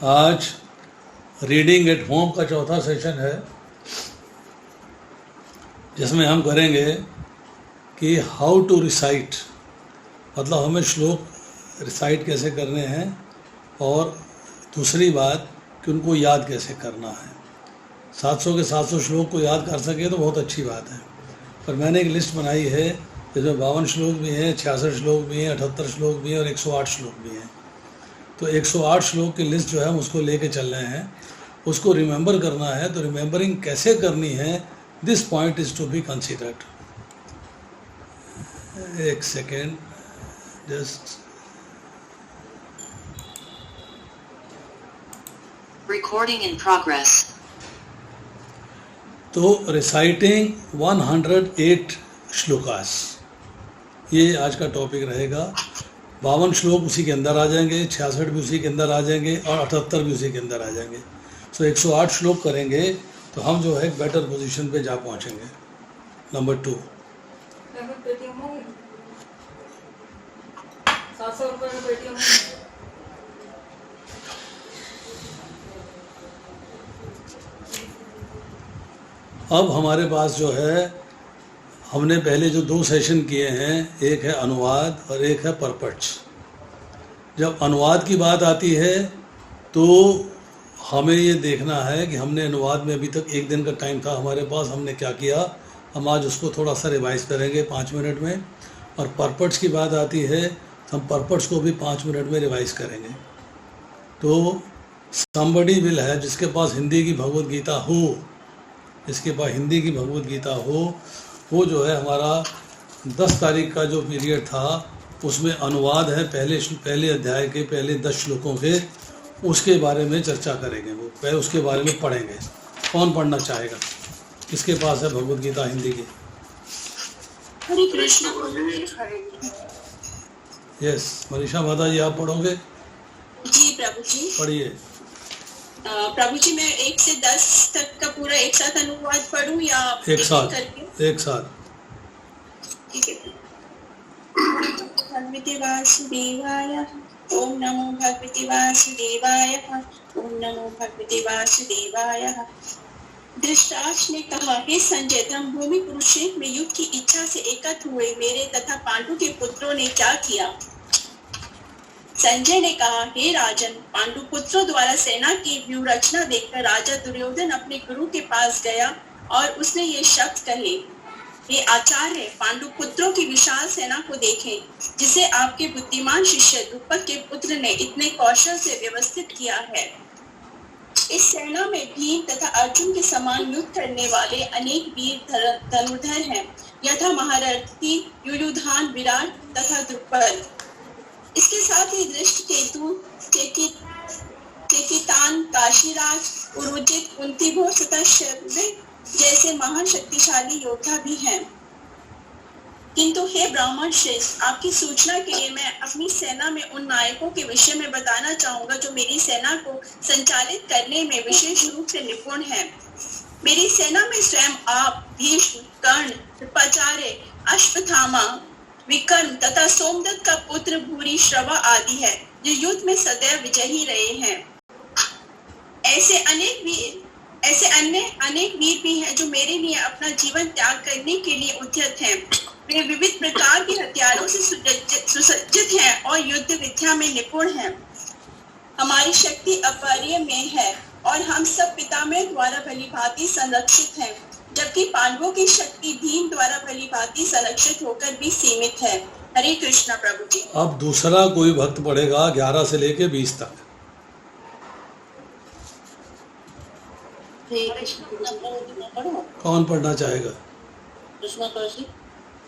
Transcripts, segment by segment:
आज reading at home का चौथा सेशन है, जिसमें हम करेंगे कि हाउ टू रिसाइट, मतलब हमें श्लोक रिसाइट कैसे करने हैं, और दूसरी बात कि उनको याद कैसे करना है। 700 के 700 श्लोक को याद कर सके तो बहुत अच्छी बात है, पर मैंने एक लिस्ट बनाई है जिसमें 52 श्लोक भी हैं, 66 श्लोक भी हैं, 78 श्लोक भी हैं और 108 श्लोक भी हैं। तो 108 श्लोक की लिस्ट जो है हम उसको लेके चल रहे हैं, उसको रिमेंबर करना है। तो रिमेंबरिंग कैसे करनी है, this point is to be considered. एक second, just recording in progress. तो रिसाइटिंग 108 श्लोकास, ये आज का टॉपिक रहेगा। 52 श्लोक उसी के अंदर आ जाएंगे, 66 भी उसी के अंदर आ जाएंगे और 78 भी उसी के अंदर आ जाएंगे। सो 108 श्लोक करेंगे तो हम जो है एक बेटर पोजीशन पे जा पहुंचेंगे। नंबर 2, अब हमारे पास जो है, हमने पहले जो 2 सेशन किए हैं, एक है अनुवाद और एक है परपट्स। जब अनुवाद की बात आती है तो हमें ये देखना है कि हमने अनुवाद में अभी तक 1 दिन का टाइम था हमारे पास, हमने क्या किया। हम आज उसको थोड़ा सा रिवाइज करेंगे 5 मिनट में। और परपट्स की बात आती है तो हम परपट्स को भी 5 मिनट में रिवाइज करेंगे। तो समबडी विल है, जिसके पास हिंदी की भगवद गीता हो, जिसके पास हिंदी की भगवद गीता हो, वो जो है हमारा 10 तारीख का जो पीरियड था उसमें अनुवाद है पहले अध्याय के पहले 10 श्लोकों के, उसके बारे में चर्चा करेंगे। वो पहले उसके बारे में पढ़ेंगे। कौन पढ़ना चाहेगा? किसके पास है भगवद गीता हिंदी की? यस, मनीषा माता जी आप पढ़ोगे? जी प्रभु जी। पढ़िए। प्रभु जी, मैं 1 से 10 तक का पूरा एक साथ अनुवाद पढ़ूं या एक साथ? करके? एक साथ। ठीक है। भगवते वासुदेवाय, ओम नमो भगवते वासुदेवाय, ओम नमो भगवते वासुदेवाय। धृतराष्ट्र ने कहा, हे संजय, धर्मभूमि कुरुक्षेत्र में युद्ध की इच्छा से एकत्र हुए मेरे तथा पांडु के पुत्रों ने क्या किया? संजय ने कहा, हे राजन, पांडु पुत्रों द्वारा सेना की व्यूह रचना देखकर राजा दुर्योधन अपने गुरु के पास गया और उसने ये शब्द कहे, हे आचार्य, पांडु पुत्रों की विशाल सेना को देखें, जिसे आपके बुद्धिमान शिष्य द्रुपद के पुत्र ने इतने कौशल से व्यवस्थित किया है। इस सेना में भीम तथा अर्जुन के समान युद्ध करने वाले अनेक वीर धनुर्धर हैं, यथा महारथी युयुधान, विराट तथा द्रुपद। इसके साथ ही दृष्टकेतु, चेकितान, काशीराज, उरुजित, कुंतीघोष तथा शल्य जैसे महान शक्तिशाली योद्धा भी हैं। किंतु हे ब्राह्मण श्रेष्ठ, आपकी सूचना के लिए मैं अपनी सेना में उन नायकों के विषय में बताना चाहूंगा जो मेरी सेना को संचालित करने में विशेष रूप से निपुण हैं। मेरी सेना में स्वयं आप, भीष्म, कर्ण, कृपाचार्य, अश्वत्थामा, विकर्ण तथा सोमदत्त का पुत्र भूरिश्रवा आदि है, जो युद्ध में सदैव विजयी रहे हैं। ऐसे अन्य अनेक वीर भी हैं जो मेरे लिए अपना जीवन त्याग करने के लिए उद्यत हैं। वे विविध प्रकार के हथियारों से सुसज्जित हैं और युद्ध विद्या में निपुण हैं। हमारी शक्ति अपरिमेय है और हम सब पितामह द्वारा भलीभांति संरक्षित हैं, जबकि पांडवों की शक्ति भीम द्वारा भलीभांति संरक्षित होकर भी सीमित है। हरे कृष्णा प्रभु जी। अब दूसरा कोई भक्त पढ़ेगा 11 से लेके 20 तक। कौन पढ़ना चाहेगा? कृष्णा कौशी,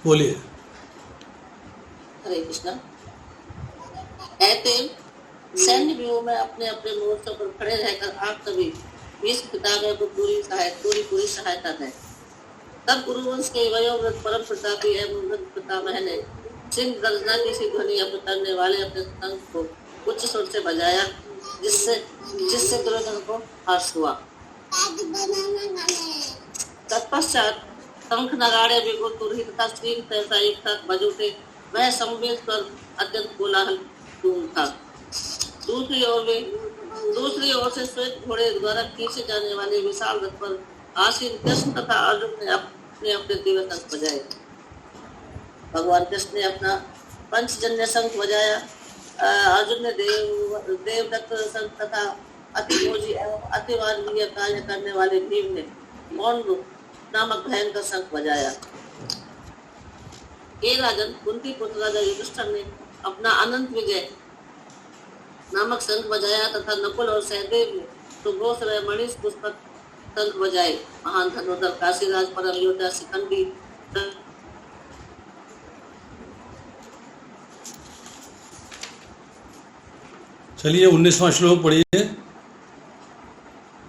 बोलिए। हरे कृष्णा। ऐते सैन्य व्यूह में अपने अपने मोर्चों पर खड़े रहकर आप सभी भीष्म पितामह को पूरी सहायता दें। तब गुरुवंश के वयोवृद्ध परम प्रतापी एवं वृद्ध पितामह ने सिंह गर्जना की सी ध्वनि करने वाले अपने शंख को उच्च स्वर से बजाया, जिससे दुर्योधन को हर्ष हुआ। तत्पश्चात शंख नगाड़े बिगुल तुरही तथा सिंह सहसा एक साथ बज उठे। वह संवेद कर अत्यंत कोलाहल था। दूसरी ओर वे दूसरी ओर से श्वेत घोड़े द्वारा खींचे जाने वाले विशाल रथ पर आसीन कृष्ण तथा अर्जुन ने अपने अपने दिव्य शंख बजाए। भगवान कृष्ण ने अपना पंचजन्य शंख बजाया। अर्जुन ने देवदत्त शंख तथा अतिमोजी एवं अति मानवीय कार्य करने वाले भीम ने मौन नामक भयंकर शंख बजाया। हे राजन, कुंती पुत्र राजा युधिष्ठिर ने अपना अनंत विजय नामक शंख बजाया तथा नकुल और सहदेव ने सुघोष व मणिष पुष्पक शंख बजाए। महान धनुर्धर काशीराज परम योद्धा शिखंडी चलिए 19वां श्लोक पढ़िए।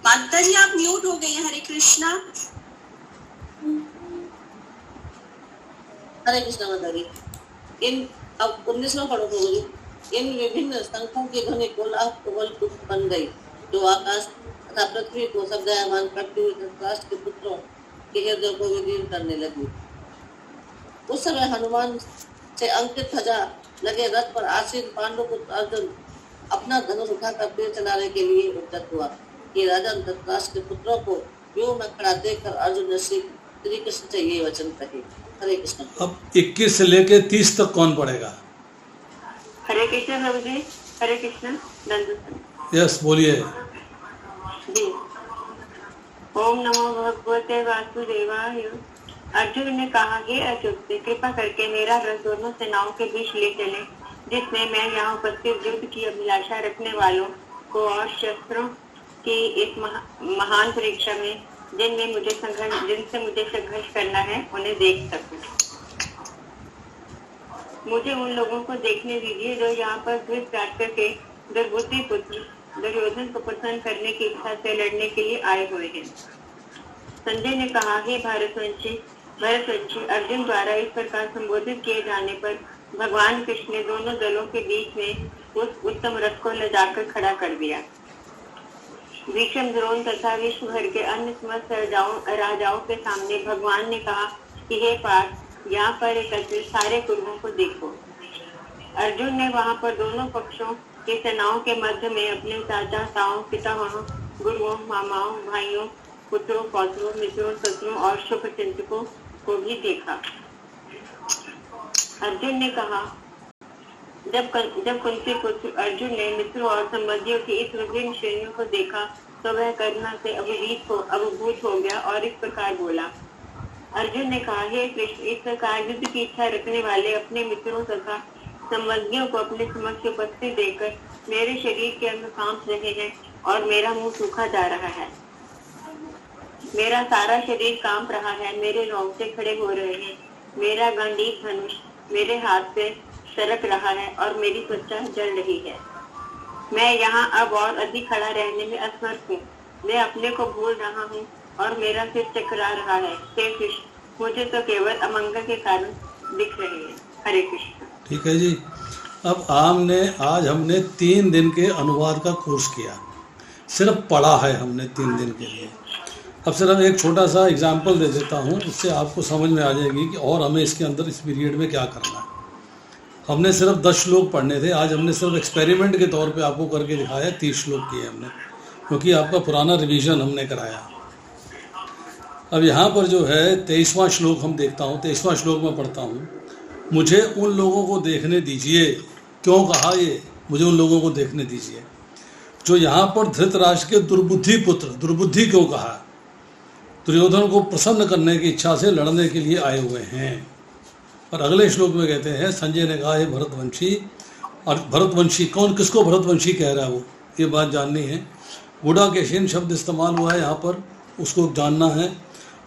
माता जी आप म्यूट हो गए हैं। हरे कृष्णा। हरे कृष्णा माता जी। इन अब 19वां पढ़ो प्रभु जी। इन विभिन्न शंखों की ध्वनि कोलाहल बन गई, जो आकाश तथा पृथ्वी को शब्दायमान करते हुए धृतराष्ट्र के पुत्रों के हृदय को विदीर्ण करने लगी। उस समय हनुमान से अंकित ध्वजा लगे रथ पर आसीन पांडुपुत्र अर्जुन अपना धनुष उठाकर तीर चलाने के लिए उद्यत हुआ। ये राजन, धृतराष्ट्र के पुत्रों को व्यूह में खड़ा देखकर अर्जुन ने श्री कृष्ण से ये वचन कहे। हरे कृष्ण। अब 21 से लेके 30 तक कौन पढ़ेगा? हरे कृष्ण प्रभु जी। हरे कृष्ण। यस बोलिए जी। ओम नमो भगवते वासुदेवाय। अर्जुन ने कहा, हे अच्युत, कृपा करके मेरा रथ दोनों सेनाओं के बीच ले चले, जिसमें मैं यहाँ उपस्थित युद्ध की अभिलाषा रखने वालों को और शस्त्रों की इस महान परीक्षा में जिनसे मुझे संघर्ष करना है उन्हें देख सकूं। मुझे उन लोगों को देखने दीजिए जो यहाँ पर धृतराष्ट्र के दुर्बुद्धि पुत्र दुर्योधन को प्रसन्न करने की इच्छा से लड़ने के लिए आए हुए हैं। संजय ने कहा, हे भरतवंशी अर्जुन द्वारा इस प्रकार संबोधित किए जाने पर भगवान कृष्ण ने दोनों दलों के बीच में उस उत्तम रथ को ले जाकर खड़ा कर दिया। भीष्म, द्रोण तथा विश्व भर के अन्य समस्त राजाओं के सामने भगवान ने कहा कि हे पार्थ, यहाँ पर एकत्रित सारे कुरुओं को देखो। अर्जुन ने वहाँ पर दोनों पक्षों की सेनाओं के मध्य में अपने चाचा ताओं, पितामहों, गुरुओं, मामाओं, भाइयों, पुत्रों, पौत्रों, मित्रों, शत्रुओं और शुभ चिंतकों को भी देखा। अर्जुन ने कहा, जब कुंती पुत्र अर्जुन ने मित्रों और संबंधियों की इस विभिन्न श्रेणियों को देखा तो वह करुणा से अभिभूत हो गया और इस प्रकार बोला। अर्जुन ने कहा, हे कृष्ण, इस प्रकार युद्ध की इच्छा रखने वाले अपने मित्रों तथा संबंधियों को अपने समक्ष उपस्थित देखकर मेरे शरीर के अंग कांप रहे हैं और मेरा मुंह सूखा जा रहा है। मेरा सारा शरीर कांप रहा है, मेरे रोंगटे खड़े हो रहे हैं, मेरा गांडीव धनुष मेरे हाथ से सरक रहा है और मेरी त्वचा जल रही है। मैं यहाँ अब और अधिक खड़ा रहने में असमर्थ हूँ। मैं अपने को भूल रहा हूँ और मेरा सिर चकरा रहा है। हे कृष्ण, मुझे तो केवल अमंगल के कारण दिख रहे हैं। हरे कृष्ण। ठीक है जी। अब आज हमने 3 दिन के अनुवाद का कोर्स किया, सिर्फ पढ़ा है हमने 3 दिन के लिए। अब सिर्फ एक छोटा सा एग्जाम्पल दे देता हूँ, उससे आपको समझ में आ जाएगी कि और हमें इसके अंदर इस पीरियड में क्या करना है। हमने सिर्फ 10 श्लोक पढ़ने थे, आज हमने सिर्फ एक्सपेरिमेंट के तौर पे आपको करके दिखाया। 30 श्लोक किए हमने, क्योंकि आपका पुराना रिवीजन हमने कराया। अब यहाँ पर जो है 23वां श्लोक हम देखता हूँ। 23वां श्लोक में पढ़ता हूँ, मुझे उन लोगों को देखने दीजिए। क्यों कहा ये मुझे उन लोगों को देखने दीजिए जो यहाँ पर धृतराष्ट्र के दुर्बुद्धि पुत्र, दुर्बुद्धि क्यों कहा? दुर्योधन को प्रसन्न करने की इच्छा से लड़ने के लिए आए हुए हैं। और अगले श्लोक में कहते हैं, संजय ने कहा, हे भरतवंशी। और भरतवंशी कौन, किसको भरतवंशी कह रहा है वो, ये बात जाननी है। बूढ़ा केशिन शब्द इस्तेमाल हुआ है यहाँ पर, उसको जानना है।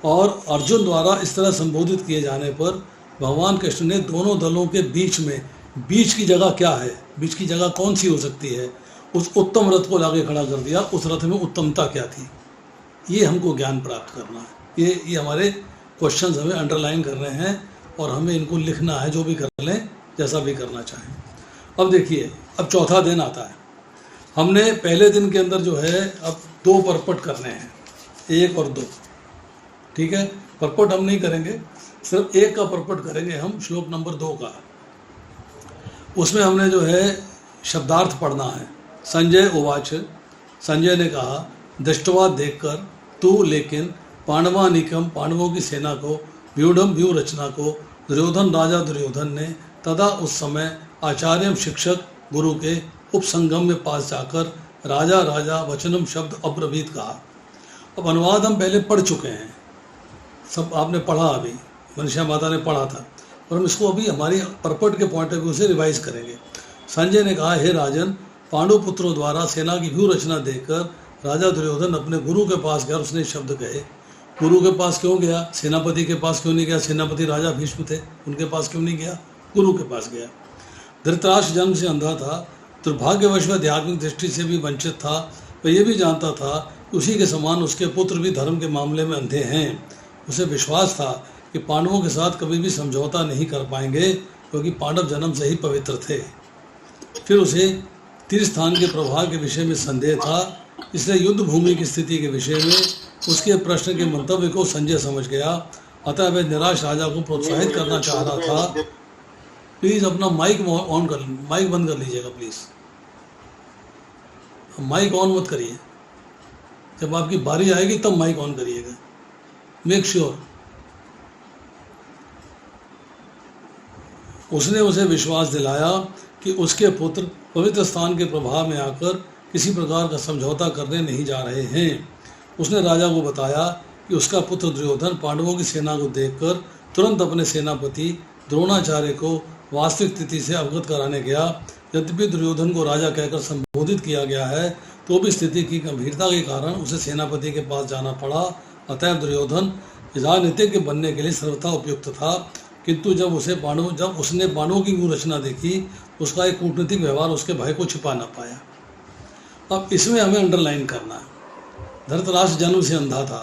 और अर्जुन द्वारा इस तरह संबोधित किए जाने पर भगवान कृष्ण ने दोनों दलों के बीच में, बीच की जगह क्या है, बीच की जगह कौन सी हो सकती है, उस उत्तम रथ को लाके खड़ा कर दिया। उस रथ में उत्तमता क्या थी, ये हमको ज्ञान प्राप्त करना है। ये हमारे क्वेश्चंस हमें अंडरलाइन कर रहे हैं और हमें इनको लिखना है, जो भी कर लें, जैसा भी करना चाहें। अब देखिए, अब चौथा दिन आता है। हमने पहले दिन के अंदर जो है अब 2 परपट करने हैं, 1 और 2। ठीक है, परपट हम नहीं करेंगे, सिर्फ 1 का परपट करेंगे हम, श्लोक नंबर 2 का। उसमें हमने जो है शब्दार्थ पढ़ना है। संजय उवाच, संजय ने कहा, दृष्टवा देखकर तू लेकिन पांडवानिकम, पांडवों की सेना को, व्यूढ़म व्यूह रचना को, दुर्योधन राजा दुर्योधन ने तथा उस समय आचार्यम शिक्षक गुरु के उपसंगम में पास जाकर राजा राजा वचनम शब्द अब्रवीत कहा। अब अनुवाद हम पहले पढ़ चुके हैं, सब आपने पढ़ा, अभी मनीषा माता ने पढ़ा था, और हम इसको अभी हमारी परपट के पॉइंट ऑफ व्यू से रिवाइज करेंगे। संजय ने कहा, हे राजन, पांडु पुत्रों द्वारा सेना की व्यूह रचना देखकर राजा दुर्योधन अपने गुरु के पास गया। उसने शब्द कहे। गुरु के पास क्यों गया? सेनापति के पास क्यों नहीं गया? सेनापति राजा भीष्म थे, उनके पास क्यों नहीं गया? गुरु के पास गया। धृतराष्ट्र जन्म से अंधा था, दुर्भाग्यवश वह आध्यात्मिक दृष्टि से भी वंचित था। वह यह भी जानता था कि उसी के समान उसके पुत्र भी धर्म के मामले में अंधे हैं। उसे विश्वास था कि पांडवों के साथ कभी भी समझौता नहीं कर पाएंगे, क्योंकि पांडव जन्म से ही पवित्र थे। फिर उसे तीर्थस्थान के प्रभाव के विषय में संदेह था, इसलिए युद्ध भूमि की स्थिति के विषय में उसके प्रश्न के मंतव्य को संजय समझ गया। अतः वह निराश राजा को प्रोत्साहित करना चाह रहा था। प्लीज अपना माइक ऑन कर, माइक बंद कर लीजिएगा प्लीज, माइक ऑन मत करिए, जब आपकी बारी आएगी तब माइक ऑन करिएगा, मेक श्योर। उसने उसे विश्वास दिलाया कि उसके पुत्र पवित्र स्थान के प्रभाव में आकर किसी प्रकार का समझौता करने नहीं जा रहे हैं। उसने राजा को बताया कि उसका पुत्र दुर्योधन पांडवों की सेना को देखकर तुरंत अपने सेनापति द्रोणाचार्य को वास्तविक स्थिति से अवगत कराने गया। यद्यपि दुर्योधन को राजा कहकर संबोधित किया गया है, तो भी स्थिति की गंभीरता के कारण उसे सेनापति के पास जाना पड़ा। अतः दुर्योधन राजनीतिज्ञ बनने के लिए सर्वथा उपयुक्त था, किंतु जब उसने पांडवों की व्यूह रचना देखी, उसका एक कूटनीतिक व्यवहार उसके भय को छिपा न पाया। अब इसमें हमें अंडरलाइन करना है, धृतराष्ट्र जन्म से अंधा था,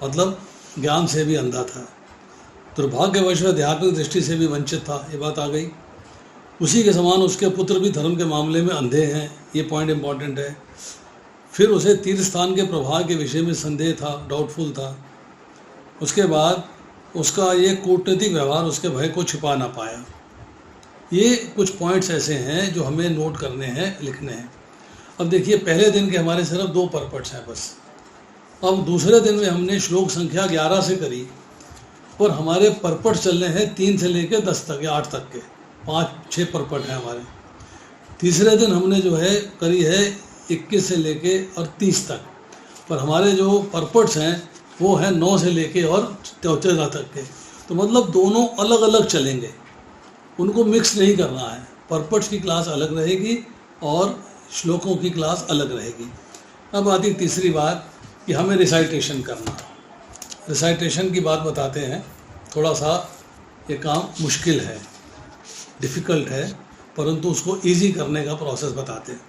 मतलब ज्ञान से भी अंधा था, दुर्भाग्यवश आध्यात्मिक दृष्टि से भी वंचित था, ये बात आ गई। उसी के समान उसके पुत्र भी धर्म के मामले में अंधे हैं, ये पॉइंट इंपॉर्टेंट है। फिर उसे तीर्थस्थान के प्रभाव के विषय में संदेह था, डाउटफुल था। उसके बाद उसका ये कूटनीतिक व्यवहार उसके भय को छिपा ना पाया। ये कुछ पॉइंट्स ऐसे हैं जो हमें नोट करने हैं, लिखने हैं। अब देखिए, पहले दिन के हमारे सिर्फ 2 परपट्स हैं बस। अब दूसरे दिन में हमने श्लोक संख्या 11 से करी, और हमारे परपट चल रहे हैं 3 से लेकर 10 तक या 8 तक के, 5-6 परपट हैं हमारे। तीसरे दिन हमने जो है करी है 21 से लेके और 30 तक, पर हमारे जो परपट्स हैं वो है 9 से लेके और 14 तक के। तो मतलब दोनों अलग अलग चलेंगे, उनको मिक्स नहीं करना है। परपट्स की क्लास अलग रहेगी और श्लोकों की क्लास अलग रहेगी। अब आती तीसरी बात कि हमें रिसाइटेशन करना। रिसाइटेशन की बात बताते हैं, थोड़ा सा ये काम मुश्किल है, डिफ़िकल्ट है, परंतु उसको इजी करने का प्रोसेस बताते हैं।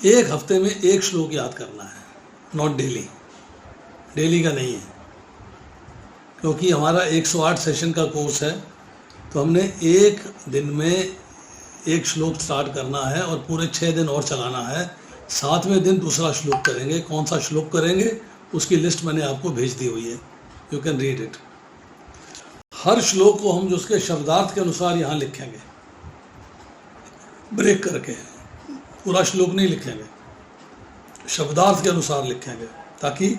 एक हफ्ते में 1 श्लोक याद करना है, नॉट डेली, डेली का नहीं है, क्योंकि हमारा 108 सेशन का कोर्स है, तो हमने एक दिन में 1 श्लोक स्टार्ट करना है और पूरे 6 दिन और चलाना है। 7वें दिन दूसरा श्लोक करेंगे। कौन सा श्लोक करेंगे उसकी लिस्ट मैंने आपको भेज दी हुई है, यू कैन रीड इट। हर श्लोक को हम जो उसके शब्दार्थ के अनुसार यहाँ लिखेंगे, ब्रेक करके, पूरा श्लोक नहीं लिखेंगे, शब्दार्थ के अनुसार लिखेंगे, ताकि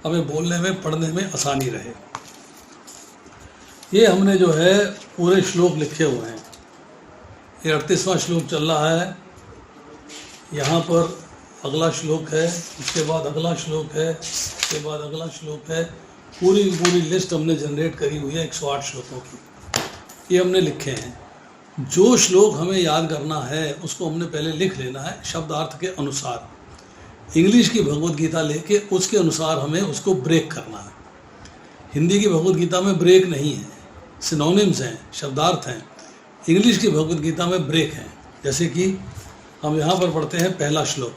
हमें बोलने में पढ़ने में आसानी रहे। ये हमने जो है पूरे श्लोक लिखे हुए हैं। ये 38वां श्लोक चल रहा है, यहाँ पर अगला श्लोक है, उसके बाद अगला श्लोक है, उसके बाद अगला श्लोक है। पूरी लिस्ट हमने जनरेट करी हुई है 108 श्लोकों की, ये हमने लिखे हैं। जो श्लोक हमें याद करना है उसको हमने पहले लिख लेना है शब्दार्थ के अनुसार। इंग्लिश की भगवद गीता लेके उसके अनुसार हमें उसको ब्रेक करना है। हिंदी की भगवद गीता में ब्रेक नहीं है, सिनोनिम्स हैं, शब्दार्थ हैं। इंग्लिश की भगवद गीता में ब्रेक हैं। जैसे कि हम यहाँ पर पढ़ते हैं पहला श्लोक,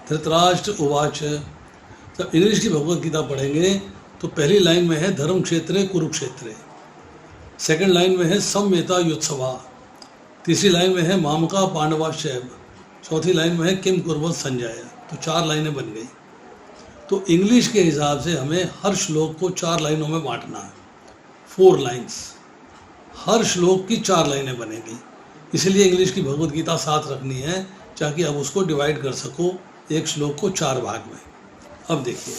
धृतराष्ट्र उवाच। जब इंग्लिश की भगवद गीता पढ़ेंगे तो पहली लाइन में है धर्म क्षेत्रे कुरुक्षेत्रे, सेकंड लाइन में है सम्मेता युत्सवा, तीसरी लाइन में है मामका पांडवाश्चैव, चौथी लाइन में है किम कुर्वत संजय। तो 4 लाइनें बन गई। तो इंग्लिश के हिसाब से हमें हर श्लोक को 4 लाइनों में बांटना है, 4 लाइन्स। हर श्लोक की 4 लाइनें बनेगी, इसलिए इंग्लिश की भगवद गीता 7 रखनी है। ताकि अब उसको डिवाइड कर सको एक श्लोक को 4 भाग में। अब देखिए,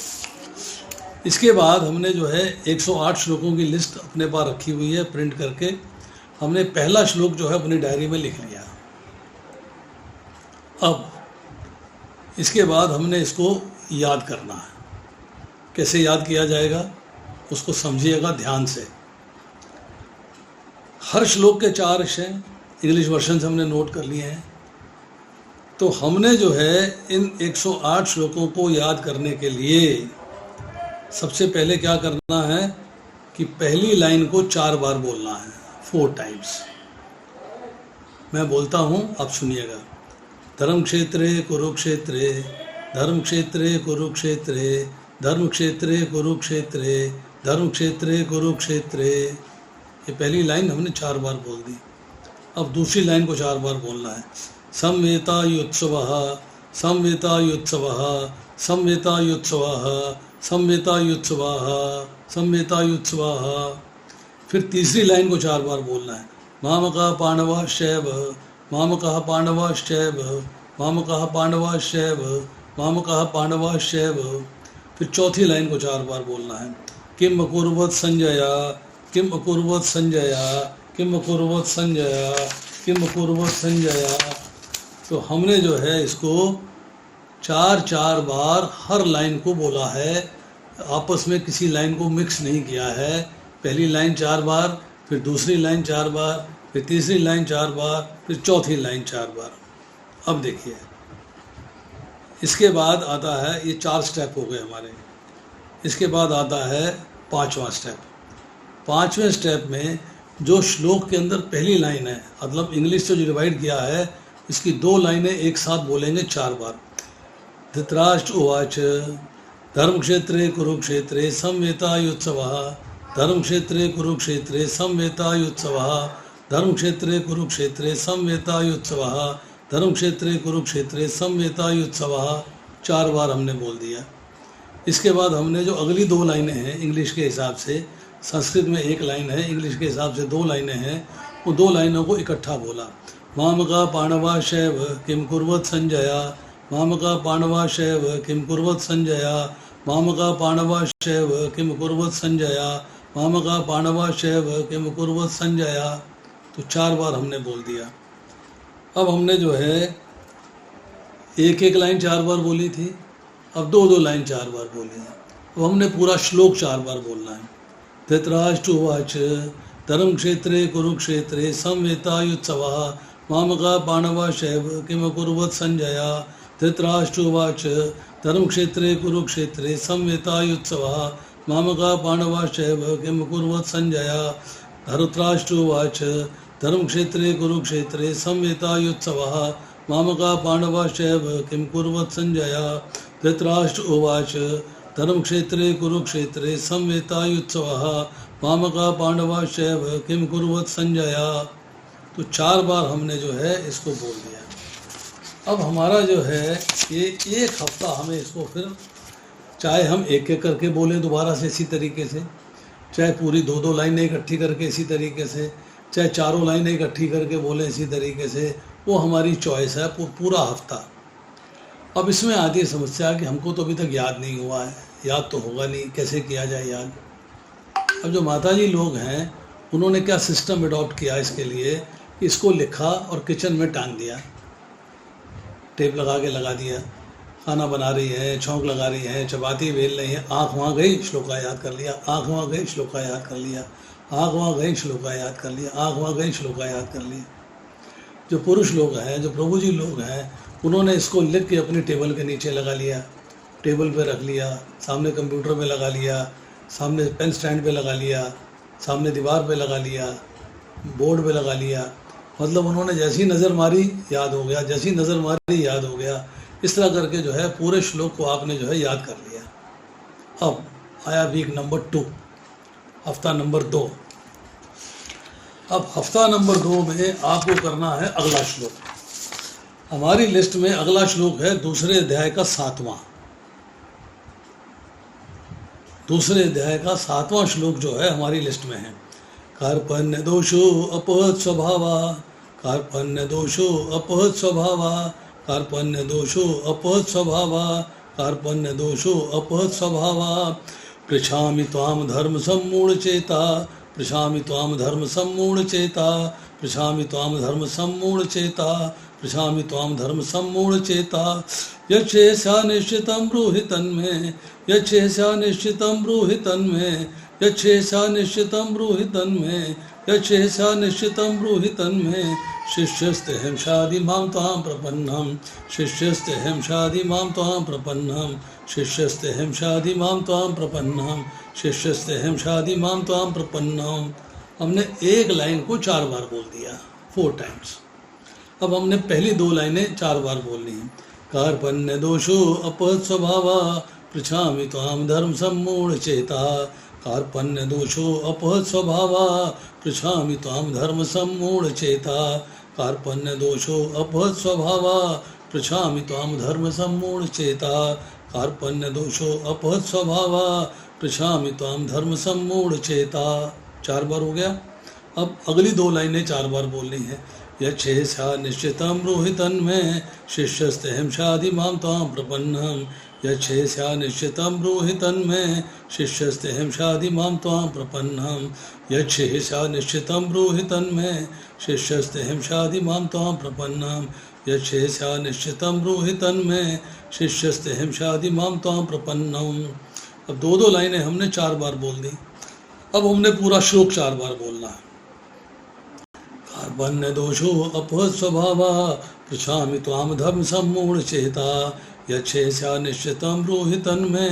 इसके बाद हमने जो है 108 श्लोकों की लिस्ट अपने पास रखी हुई है प्रिंट करके। हमने पहला श्लोक जो है अपनी डायरी में लिख लिया। अब इसके बाद हमने इसको याद करना है। कैसे याद किया जाएगा उसको समझिएगा ध्यान से। हर श्लोक के 4 अक्षर हैं, इंग्लिश वर्जन से हमने नोट कर लिए हैं। तो हमने जो है इन 108 श्लोकों को याद करने के लिए सबसे पहले क्या करना है कि पहली लाइन को 4 बार बोलना है, 4 टाइम्स। मैं बोलता हूँ, आप सुनिएगा। धर्म क्षेत्रे कुरुक्षेत्रे, धर्म क्षेत्रे कुरुक्षेत्रे, धर्म क्षेत्रे कुरुक्षेत्रे, धर्म क्षेत्रे कुरुक्षेत्रे। ये पहली लाइन हमने 4 बार बोल दी। अब दूसरी लाइन को 4 बार बोलना है। संवेतायुत्सवः, संवेतायुत्सवः, संवेतायुत्सवः, संवेतायुत्सवः, संवेतायुत्सवः। फिर तीसरी लाइन को 4 बार बोलना है। मामकः पांडवाश्चैव, मामकः पांडवाश्चैव, मामकः पांडवाश्चैव, मामकः पांडवाश्चैव। फिर चौथी लाइन को 4 बार बोलना है। किम अकुर्वत संजय, किम अकुर्वत संजय, किम अकुर्वत संजय, किम अकुर्वत संजय। तो हमने जो है इसको 4 बार हर लाइन को बोला है, आपस में किसी लाइन को मिक्स नहीं किया है। पहली लाइन 4 बार, फिर दूसरी लाइन 4 बार, फिर तीसरी लाइन 4 बार, फिर चौथी लाइन 4 बार। अब देखिए, इसके बाद आता है, ये 4 स्टेप हो गए हमारे। इसके बाद आता है 5वां स्टेप। 5वें स्टेप में जो श्लोक के अंदर पहली लाइन है, मतलब इंग्लिश से जो डिवाइड किया है, इसकी 2 लाइनें एक साथ बोलेंगे 4 बार। धृतराष्ट्र उवाच धर्म क्षेत्रे कुरुक्षेत्रे संवेतायुत्सवः, धर्म क्षेत्रे कुरुक्षेत्रे संवेतायुत्सवः, धर्म क्षेत्रे कुरुक्षेत्रे संवेतायुत्सवः, धर्म क्षेत्रे कुरुक्षेत्रे संवेतायुत्सवः। 4 बार हमने बोल दिया। इसके बाद हमने जो अगली 2 लाइनें हैं इंग्लिश के हिसाब से, संस्कृत में 1 लाइन है, इंग्लिश के हिसाब से 2 लाइनें हैं, वो 2 लाइनों को इकट्ठा बोला। मामका पांडवाश्चैव किम कुर्वत संजय, मामका पांडवाश्चैव किम कुर्वत संजय, मामका पांडवाश्चैव किम कुर्वत संजय, मामका पांडवाश्चैव किम कुर्वत संजय। तो 4 बार हमने बोल दिया। अब हमने जो है 1 लाइन 4 बार बोली थी, अब 2 लाइन 4 बार बोली है। अब हमने पूरा श्लोक 4 बार बोलना है। धृतराष्ट्र उवाच धर्म क्षेत्रे कुरुक्षेत्रे संवेतायुत्सवः, मामका पांडवाश्चैव किम कुर्वत संजय। धृतराष्ट्र उवाच धर्म क्षेत्रे कुरुक्षेत्रे संवेतायुत्सवः, मामका पांडवाश्चैव किम कुर्वत संजय। धृतराष्ट्र उवाच धर्म क्षेत्रे कुरुक्षेत्रे संवेतायुत्सवः, मामका पांडवाश्चैव किम कुर्वत संजय। धृतराष्ट्र उवाच धर्म क्षेत्रे कुरुक्षेत्रे संवेतायुत्सवः, मामका पांडवाश्चैव किम कुर्वत संजय। तो 4 बार हमने जो है इसको बोल दिया। अब हमारा जो है ये 1 हफ्ता हमें इसको फिर, चाहे हम एक करके बोलें दोबारा से इसी तरीके से, चाहे पूरी 2 लाइनें इकट्ठी करके इसी तरीके से, चाहे 4 लाइनें इकट्ठी करके बोलें इसी तरीके से, वो हमारी चॉइस है। पूरा हफ्ता। अब इसमें आती है समस्या कि हमको तो अभी तक याद नहीं हुआ है, याद तो होगा नहीं, कैसे किया जाए याद। अब जो माताजी लोग हैं उन्होंने क्या सिस्टम अडॉप्ट किया इसके लिए, इसको लिखा और किचन में टांग दिया, टेप लगा के लगा दिया। खाना बना रही है, छौंक लगा रही है, चपाती बेल रही है, आँख वहाँ गई श्लोका याद कर लिया, आँख वहाँ गई श्लोका याद कर लिया, आँख वहाँ गई श्लोका याद कर लिया, आँख वहाँ गई श्लोका याद कर लिया। जो पुरुष लोग हैं, जो प्रभु जी लोग हैं, उन्होंने इसको लिख के अपनी टेबल के नीचे लगा लिया, टेबल पे रख लिया, सामने कंप्यूटर पे लगा लिया, सामने पेन स्टैंड पे लगा लिया, सामने दीवार पे लगा लिया, बोर्ड पे लगा लिया। मतलब उन्होंने जैसी नज़र मारी याद हो गया, जैसी नज़र मारी याद हो गया। इस तरह करके जो है पूरे श्लोक को आपने जो है याद कर लिया। अब आया वीक नंबर 2, हफ्ता नंबर 2। अब हफ्ता नंबर 2 में आपको करना है अगला श्लोक। हमारी लिस्ट में अगला श्लोक है दूसरे अध्याय का 7वां। दूसरे अध्याय का 7वां श्लोक जो है हमारी लिस्ट में है। कार्पण्य दोषो अपहत स्वभावा, कार्पण्य दोषो अपहत स्वभावा, कार्पण्य दोषो अपहत स्वभावा, कार्पण्य दोषो अपहत स्वभावा, पृच्छामि त्वाम धर्म सम्मूढ़ चेता, पृच्छामि त्वाम धर्म सम्मूढ़ चेता, पृच्छामि त्वाम धर्म सम्मूढ़ चेता, पृच्छामि त्वाम धर्म सम्मूढ़ चेता, यच्छेषा निश्चितं ब्रूहि तन्मे, यच्छेषा निश्चितं ब्रूहि तन्मे, यच्छेषा निश्चितं ब्रूहि तन्मे, यच्छेषा निश्चितं ब्रूहि तन्मे, शिष्यस्ते हिंसादि मां त्वां प्रपन्नम, शिष्यस्ते हिंसादि मां त्वां प्रपन्नम, शिष्यस्ते हिंसादि मां त्वां प्रपन्नम, शिष्यस्ते हिंसादि मां त्वां प्रपन्नम। हमने एक लाइन को 4 बार बोल दिया, 4 टाइम्स। अब हमने पहली 2 लाइनें 4 बार बोलनी है। कार्पण्य दोषो अपहत स्वभावा, पृच्छामि त्वाम धर्म सम्मूढ़ चेता, कार्पण्य दोषो अपहत स्वभावा, पृच्छामि त्वाम धर्म सम्मूढ़ चेता, कार्पण्य दोषो अपहत स्वभावा, पृच्छामि त्वाम धर्म सम्मूढ़ चेता, कार्पण्य दोषो अपहत स्वभावा, पृच्छामि त्वाम धर्म सम्मूढ़ चेता। 4 बार हो गया। अब अगली 2 लाइनें 4 बार बोलनी है। यच्छेषा निश्चितं ब्रूहि तन्मे, शिष्यस्ते हिंसादि मां त्वां प्रपन्नम, यच्छेषा निश्चितं ब्रूहि तन्मे, शिष्यस्ते हिंसादि मां त्वां प्रपन्नम, यच्छेषा निश्चितं ब्रूहि तन्मे, शिष्यस्ते हिंसादि मां त्वां प्रपन्नम, यच्छेषा निश्चितं ब्रूहि तन्मे, शिष्यस्ते हिंसादि मां त्वां प्रपन्नम। अब 2 लाइनें हमने 4 बार बोल दी। अब हमने पूरा श्लोक 4 बार बोलना है। कार्पण्य दोषो अपहत स्वभावा, पृच्छामि त्वाम धर्म सम्मूढ़ चेता, यच्छेषा निश्चितं ब्रूहि तन्मे,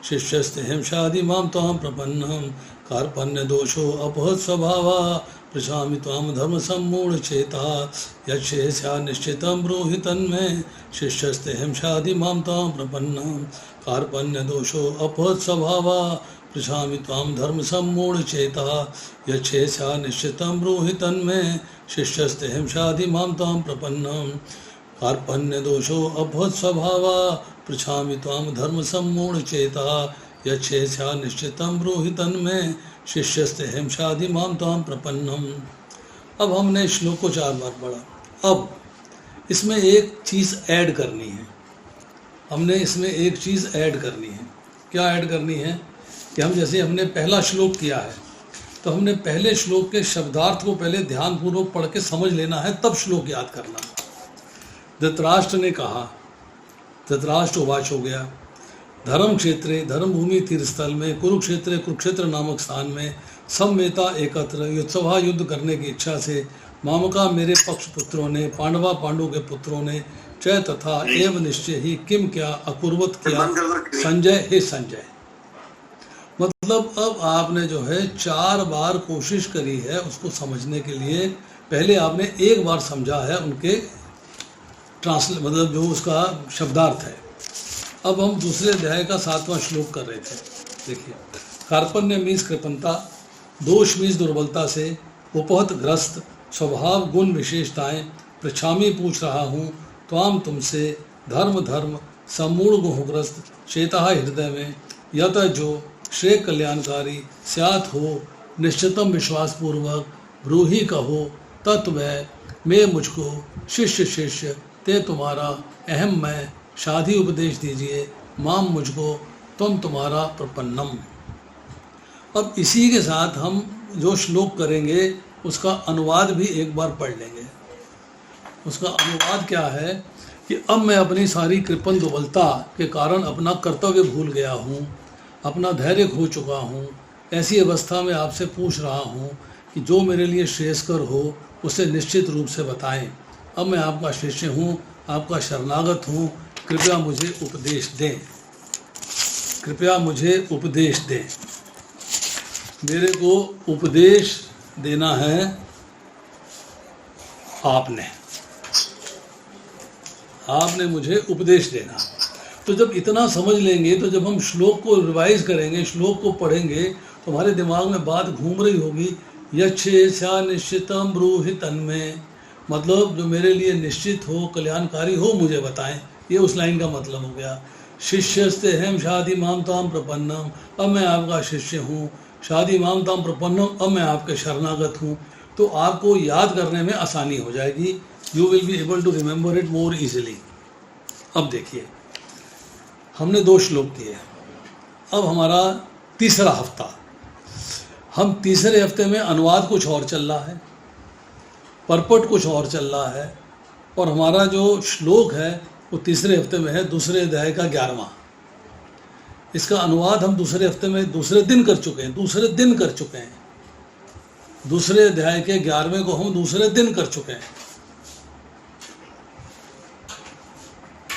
शिष्यस्ते हिंसादि मां त्वां प्रपन्नम, कार्पण्य दोषो अपहत स्वभावा, पृच्छामि त्वाम धर्म सम्मूढ़ चेता, यच्छेषा निश्चितं ब्रूहि तन्मे, शिष्यस्ते हिंसादि मां त्वां प्रपन्नम, कार्पण्य दोषो अपहत स्वभावा, पृच्छामि त्वाम धर्म सम्मूढ़ चेता, यच्छेषा निश्चितं ब्रूहि तन्मे, शिष्यस्ते हिंसादि मां त्वां प्रपन्नम, कार्पण्य दोषो अपहत स्वभावा, पृच्छामि त्वाम धर्म सम्मूढ़ चेता, यच्छेषा निश्चितं ब्रूहि तन्मे, शिष्यस्ते हिंसादि मां त्वां प्रपन्नम। अब हमने श्लोक को 4 बार पढ़ा। अब इसमें एक चीज़ ऐड करनी है। हमने इसमें एक चीज़ ऐड करनी है। क्या ऐड करनी है कि हम जैसे हमने पहला श्लोक किया है, तो हमने पहले श्लोक के शब्दार्थ को पहले ध्यानपूर्वक पढ़ के समझ लेना है, तब श्लोक याद करना है। धृतराष्ट्र ने कहा, धृतराष्ट्र उवाच हो गया, धर्म क्षेत्रे धर्मभूमि तीर्थस्थल में, कुरुक्षेत्र कुरुक्षेत्र नामक स्थान में, समवेता एकत्र युत्सभा युद्ध करने की इच्छा से, मामका मेरे पक्ष पुत्रों ने, पांडवा पांडु के पुत्रों ने, चय तथा एव निश्चय ही किम क्या अकुर्वत किया संजय हे संजय। मतलब अब आपने जो है 4 बार कोशिश करी है उसको समझने के लिए। पहले आपने 1 बार समझा है उनके मतलब जो उसका शब्दार्थ है। अब हम दूसरे अध्याय का 7वां श्लोक कर रहे थे। देखिए, कार्पण्य मीन्स कृपणता, दोष मीन्स दुर्बलता से, उपहत ग्रस्त, स्वभाव गुण विशेषताएं, पृच्छामी पूछ रहा हूँ, त्वाम तुमसे, धर्म सम्मूढ़ गुहग्रस्त, चेता हृदय में, यत जो श्रेय कल्याणकारी स्यात् हो, निश्चितम विश्वासपूर्वक ब्रूहि कहो, तत्व मैं मुझको, शिष्य ते तुम्हारा, अहम मैं, शादी उपदेश दीजिए, माम मुझको, तुम तुम्हारा प्रपन्नम। अब इसी के साथ हम जो श्लोक करेंगे उसका अनुवाद भी एक बार पढ़ लेंगे। उसका अनुवाद क्या है कि अब मैं अपनी सारी कृपण दुर्बलता के कारण अपना कर्तव्य भूल गया हूँ, अपना धैर्य खो चुका हूँ। ऐसी अवस्था में आपसे पूछ रहा हूँ कि जो मेरे लिए श्रेयस्कर हो उसे निश्चित रूप से बताएं। अब मैं आपका शिष्य हूँ, आपका शरणागत हूँ, कृपया मुझे उपदेश दें, कृपया मुझे उपदेश दें। मेरे को उपदेश देना है आपने मुझे उपदेश देना। तो जब इतना समझ लेंगे तो जब हम श्लोक को रिवाइज करेंगे, श्लोक को पढ़ेंगे, तो हमारे दिमाग में बात घूम रही होगी, यच्छेषा निश्चितम ब्रूहि तन्मे, मतलब जो मेरे लिए निश्चित हो, कल्याणकारी हो, मुझे बताएं। ये उस लाइन का मतलब हो गया। शिष्यस्ते हम शादी माम ताम प्रपन्नम, अब मैं आपका शिष्य हूँ, शादी माम ताम प्रपन्नम, अब मैं आपके शरणागत हूँ। तो आपको याद करने में आसानी हो जाएगी। You will be able to remember it more easily. अब देखिए, हमने 2 श्लोक किए, अब हमारा तीसरा हफ्ता। हम तीसरे हफ्ते में अनुवाद कुछ और चल रहा है, परपट कुछ और चल रहा है, और हमारा जो श्लोक है वो तीसरे हफ्ते में है दूसरे अध्याय का 11वां। इसका अनुवाद हम दूसरे हफ्ते में दूसरे दिन कर चुके हैं, दूसरे अध्याय के 11वें को हम दूसरे दिन कर चुके हैं।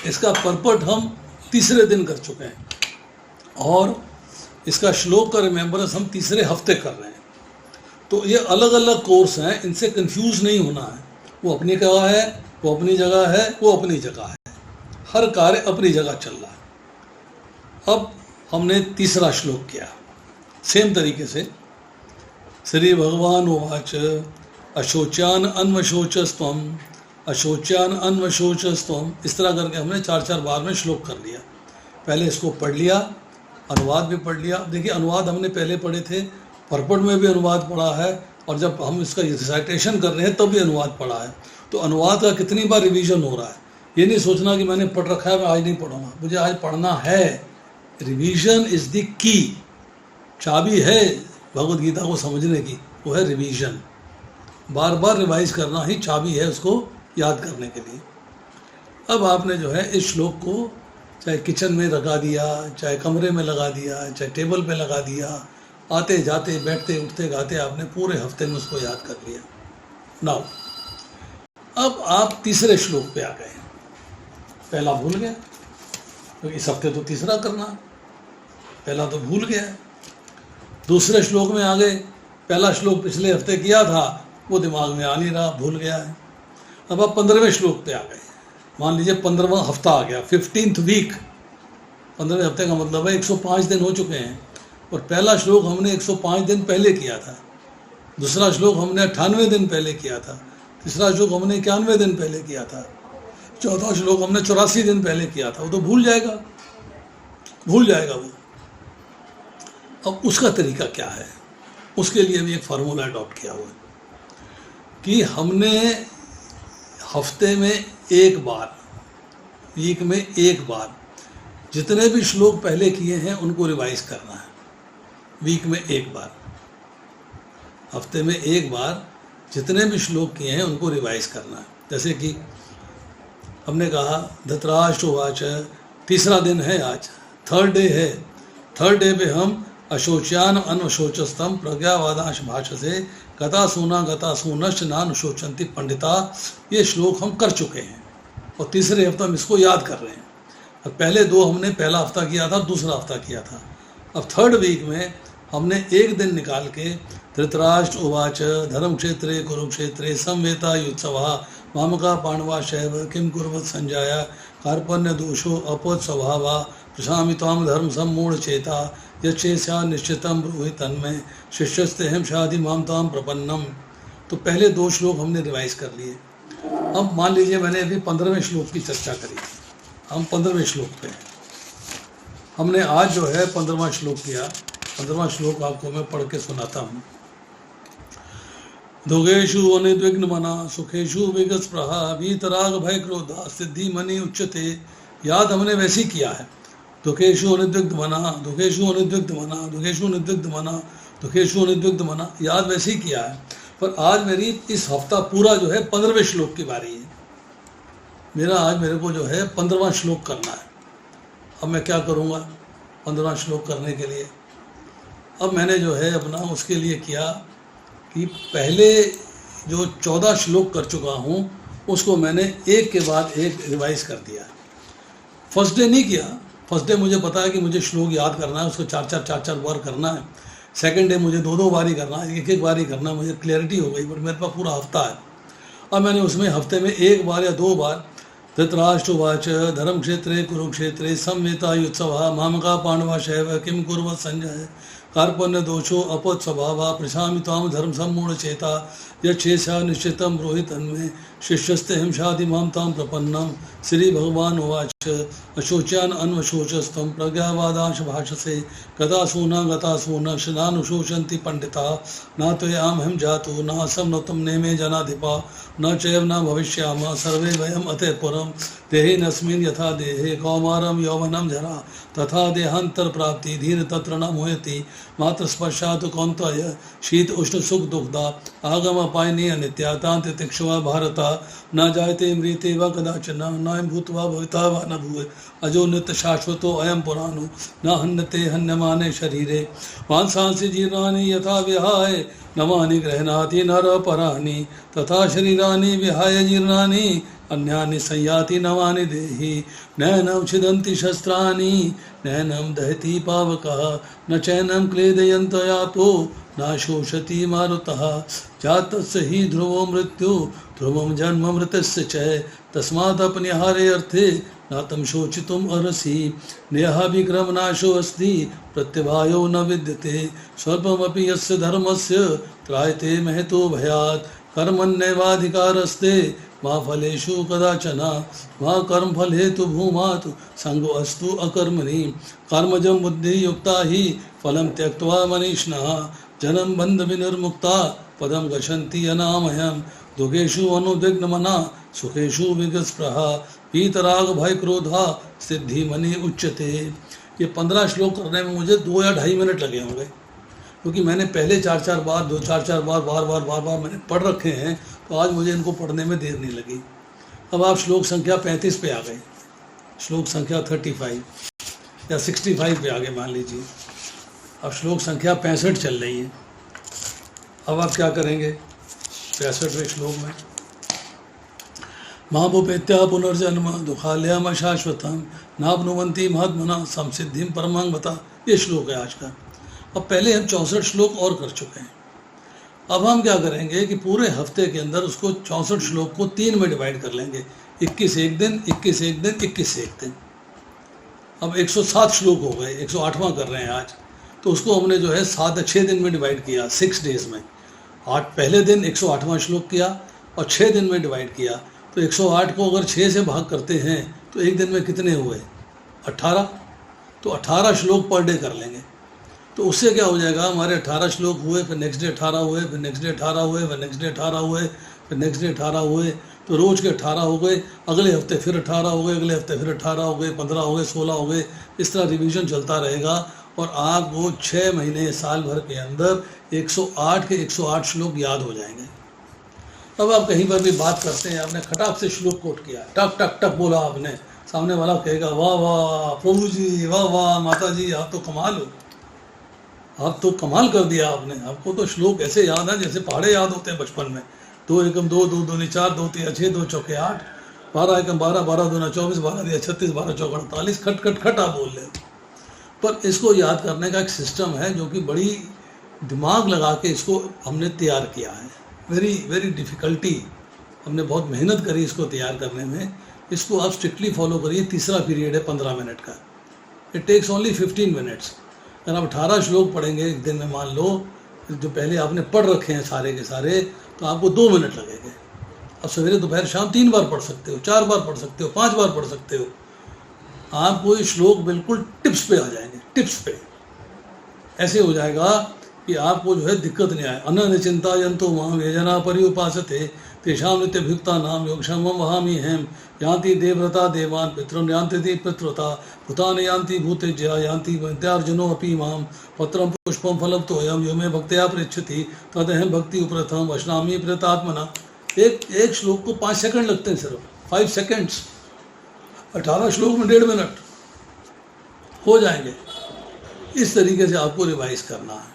इसका परपट हम तीसरे दिन कर चुके हैं, और इसका श्लोक का रिमेम्बरेंस हम तीसरे हफ्ते कर रहे हैं। तो ये अलग अलग कोर्स हैं, इनसे कंफ्यूज नहीं होना है। वो अपनी जगह है, वो अपनी जगह है, वो अपनी जगह है, हर कार्य अपनी जगह चल रहा है। अब हमने तीसरा श्लोक किया सेम तरीके से। श्री भगवान उवाच अशोच्यान अन्वशोचस्त्वम, अशोच्यान अन्वशोचस्त्वम, इस तरह करके हमने 4-4 बार में श्लोक कर लिया। पहले इसको पढ़ लिया, अनुवाद भी पढ़ लिया। देखिए, अनुवाद हमने पहले पढ़े थे, परपट में भी अनुवाद पढ़ा है, और जब हम इसका रिसाइटेशन कर रहे हैं तब भी अनुवाद पढ़ा है। तो अनुवाद का कितनी बार रिवीजन हो रहा है। ये नहीं सोचना कि मैंने पढ़ रखा है, मैं आज नहीं पढ़ूंगा, मुझे आज पढ़ना है। रिवीजन इज़ द की, चाबी है भगवद गीता को समझने की, वो है रिवीजन। बार बार रिवाइज करना ही चाबी है उसको याद करने के लिए। अब आपने जो है इस श्लोक को चाहे किचन में लगा दिया, चाहे कमरे में लगा दिया, चाहे टेबल पे लगा दिया, आते जाते बैठते उठते गाते आपने पूरे हफ्ते में उसको याद कर लिया। नाउ अब आप तीसरे श्लोक पे आ गए। पहला भूल गया, क्योंकि इस हफ्ते तो तीसरा करना, पहला तो भूल गया। दूसरे श्लोक में आ गए, पहला श्लोक पिछले हफ्ते किया था, वो दिमाग में आ नहीं रहा, भूल गया है। अब आप 15वें श्लोक पे आ गए। मान लीजिए 15वां हफ्ता आ गया, 15th वीक। 15वें हफ्ते का मतलब है 105 दिन हो चुके हैं, और पहला श्लोक हमने 105 दिन पहले किया था, दूसरा श्लोक हमने 98 दिन पहले किया था, तीसरा श्लोक हमने 91 दिन पहले किया था, चौथा श्लोक हमने 84 दिन पहले किया था। वो तो भूल जाएगा वो। अब उसका तरीका क्या है, उसके लिए भी एक फार्मूला अडॉप्ट किया हुआ है कि हमने हफ्ते में एक बार, वीक में एक बार जितने भी श्लोक पहले किए हैं उनको रिवाइज करना है। वीक में एक बार, हफ्ते में एक बार जितने भी श्लोक किए हैं उनको रिवाइज करना है। जैसे कि हमने कहा धृतराष्ट्र उवाच, तीसरा दिन है आज, 3rd डे है। 3rd डे पे हम अशोच्यान अनशोचस्तम प्रज्ञावादांश भाषसे गता सूनश्च नानुशोचन्ति पंडिता, ये श्लोक हम कर चुके हैं, और तीसरे हफ्ते हम इसको याद कर रहे हैं। अब पहले 2 हमने पहला हफ्ता किया था, दूसरा हफ्ता किया था। अब 3rd वीक में हमने एक दिन निकाल के धृतराष्ट्र उवाच धर्म क्षेत्रे कुरुक्षेत्रे समवेता युत्सवा मामका पांडवा शैव किम कुर्वत संजाया कार्पण्य दोषो अपद स्वभावा प्रशामि ताम धर्म सम्मूढ़ चेता यच्छेस्या निश्चितम ब्रूहि तन्मय शिष्यस्ते हम शादी मामताम प्रपन्नम। तो पहले 2 श्लोक हमने रिवाइज कर लिए। अब मान लीजिए मैंने अभी 15वें श्लोक की चर्चा करी, हम 15वें श्लोक पे हैं। हमने आज जो है 15वां श्लोक किया। 15वां श्लोक आपको मैं पढ़ के सुनाता हूँ। दुगेशु अनिद्विग्न मना सुखेशु विगस्पृहा वीतराग भय क्रोधा सिद्धि मनि उच्चते। याद हमने वैसे ही किया है, दुखेशु अनिद्विग्ध मना, दुखेशु अनिद्विग्ध मना, दुखेशु अनिद्विग्ध मना, दुखेशु अनिद्विग्ध मना, याद वैसे ही किया है। पर आज मेरी इस हफ्ता पूरा जो है 15वें श्लोक की बारी है। मेरे को जो है 15वां श्लोक करना है। अब मैं क्या करूँगा 15वां श्लोक करने के लिए? अब मैंने जो है अपना उसके लिए किया कि पहले जो 14 श्लोक कर चुका हूँ उसको मैंने एक के बाद एक रिवाइज कर दिया। फर्स्ट डे नहीं किया, फर्स्ट डे मुझे पता है कि मुझे श्लोक याद करना है, उसको 4-4 बार करना है। सेकंड डे मुझे 2 बार ही करना है, एक बार ही करना है, मुझे क्लैरिटी हो गई। बट मेरे पास पूरा हफ्ता है। अब मैंने उसमें हफ्ते में 1 बार या 2 बार धृतराष्ट्र उवाच धर्म क्षेत्रे कुरुक्षेत्रे समवेता युत्सवा मामका पांडवा शैव किम कुर्वत संजय कार्पण्य दोषो अपद स्वभावा प्रशामि ताम धर्म सम्मूढ़ चेता यच्छेस्या निश्चितम ब्रूहि तन्मय शिष्यस्ते हम शादी माम ताम प्रपन्नम। श्री भगवान उवाच च अशोच्यान अन्वशोचस्तम प्रज्ञावादांश भाषसे कदा सूना गता सून शनानुशोचन्ति पंडिता न त्वयाम हम जातु न समनतम नेमे जनाधिपा न चैव न भविष्यामः सर्वे वयम अतः पुरम देहिनस्मिन् यथा देहे कौमारम यौवनम जरा तथा देहांतर प्राप्ति धीर तत्र न मुह्यति मात्र स्पर्शात् कौन्तेय शीत उष्ण सुख दुखदा आगम पायनीय नित्या तांत तिक्षवा भारता न जायते मृते व कदाचन न भूत्वा भविता व न भूय अजो नित्य शाश्वतो अयम पुराणो न हन्यते हन्यमाने शरीरे वांसांसि जीर्णानि यथा विहाय नवानि गृह्णाति नर पराणि तथा शरीराणि विहाय जीर्णानि अन्यानि संयाति नवानि देहि नैनं छिदन्ति शस्त्राणि नैनं दहति पावकः न चैनं क्लेदयन्त यातो न शोषति मारुतः जातस्य हि ध्रुवो मृत्यु ध्रुवं जन्म मृतस्य च तस्मात् अपनिहारे अर्थे न तं शोचितुम् अर्हसि नेह विक्रमनाशो अस्ति प्रत्यवायो न विद्यते स्वल्पमपि यस्य धर्मस्य त्रायते महतो भयात् कर्मण्येवाधिकारस्ते मा फलेषु कदाचन मा कर्मफल हेतु भूमात् संगो अस्तु अकर्मणि कर्मजं बुद्धि युक्ता हि फलं त्यक्त्वा मनीषिणः जन्म बंध विनिर्मुक्ता पदम गच्छन्ति अनामयम् दुखेषु अनुद्विग्नमना सुखेषु विगतस्पृहा पीतराग भय क्रोधा सिद्धि मनि उच्यते। ये 15 श्लोक करने में मुझे 2 या 2.5 मिनट लगे होंगे, क्योंकि मैंने पहले 4-4 बार बार मैंने पढ़ रखे हैं, तो आज मुझे इनको पढ़ने में देर नहीं लगी। अब आप श्लोक संख्या 35 पे आ गए, श्लोक संख्या 35 या 65 पे आ गए मान लीजिए। अब श्लोक संख्या 65 चल रही है। अब आप क्या करेंगे 65वें श्लोक में? महाभूपेत्या पुनर्जन्म दुखालयम शाश्वतम नाप्नुवन्ति महात्मना संसिद्धिम परमांग बता। ये श्लोक है आज का। अब पहले हम 64 श्लोक और कर चुके हैं। अब हम क्या करेंगे कि पूरे हफ्ते के अंदर उसको 64 श्लोक को 3 में डिवाइड कर लेंगे। 21 एक दिन, 21 एक दिन, 21 एक दिन। अब 107 श्लोक हो गए, 108वां कर रहे हैं आज, तो उसको हमने जो है 6 दिन में डिवाइड किया, 6 डेज में। 8 पहले दिन 108वां श्लोक किया और 6 दिन में डिवाइड किया, तो 108 को अगर 6 से भाग करते हैं तो एक दिन में कितने हुए? 18। तो 18 श्लोक पर डे कर लेंगे, तो उससे क्या हो जाएगा, हमारे 18 श्लोक हुए, फिर नेक्स्ट डे 18 हुए, फिर नेक्स्ट डे 18 हुए, फिर नेक्स्ट डे 18 हुए, फिर नेक्स्ट डे 18 हुए, तो रोज़ के 18 हो गए। अगले हफ्ते फिर 18 हो गए, अगले हफ्ते फिर 18 हो गए, 15 हो गए, 16 हो गए। इस तरह रिवीजन चलता रहेगा और आपको 6 महीने साल भर के अंदर 108 के 108 श्लोक याद हो जाएंगे। अब आप कहीं पर भी बात करते हैं, आपने खटाक से श्लोक कोट किया, टक टक टक बोला आपने, सामने वाला कहेगा वाह वाह प्रभु जी, वाह वाह माता जी, आप तो कमाल हो, आप तो कमाल कर दिया आपने। आपको तो श्लोक ऐसे याद है जैसे पहाड़े याद होते हैं बचपन में। 2 एकम 2, 2 दूनी 4, 2 3 6, 2 चौके 8, 12 एकम 12, 12 दूना 24, 12 दिया 36, 12 चौका 48, खट खट खट आप बोल रहे। पर इसको याद करने का एक सिस्टम है जो कि बड़ी दिमाग लगा के इसको हमने तैयार किया है। वेरी वेरी डिफ़िकल्टी, हमने बहुत मेहनत करी इसको तैयार करने में। इसको आप स्ट्रिक्टली फॉलो करिए। तीसरा पीरियड है 15 मिनट का, इट टेक्स ओनली 15 मिनट्स। अगर आप 18 श्लोक पढ़ेंगे एक दिन में, मान लो जो पहले आपने पढ़ रखे हैं सारे के सारे, तो आपको 2 मिनट लगेंगे। अब सवेरे दोपहर शाम 3 बार पढ़ सकते हो, 4 बार पढ़ सकते हो, 5 बार पढ़ सकते हो। आपको ये श्लोक बिल्कुल टिप्स पे आ जाएंगे, टिप्स पे। ऐसे हो जाएगा कि आपको जो है दिक्कत नहीं आए। अनन्य चिंता यंतो मां वेजना पर्युपासते तेषां नित्यभियुक्ता नाम योगक्षेमं वहामि हेम यान्ति देवव्रता देवान् पितॄन् यान्ति पितृव्रता भूतानि यान्ति भूतेज्या यान्ति वैद्यार्जुनो अपि मां पत्रं पुष्पं फलं तोयं यो मे भक्त्या पृच्छति तदहं भक्ति उपरथं वशनामि प्रेतात्मना। एक श्लोक को 5 सेकंड लगते हैं, सिर्फ 5 सेकंड्स। 18 श्लोक में 1.5 मिनट हो जाएंगे। इस तरीके से आपको रिवाइज करना है।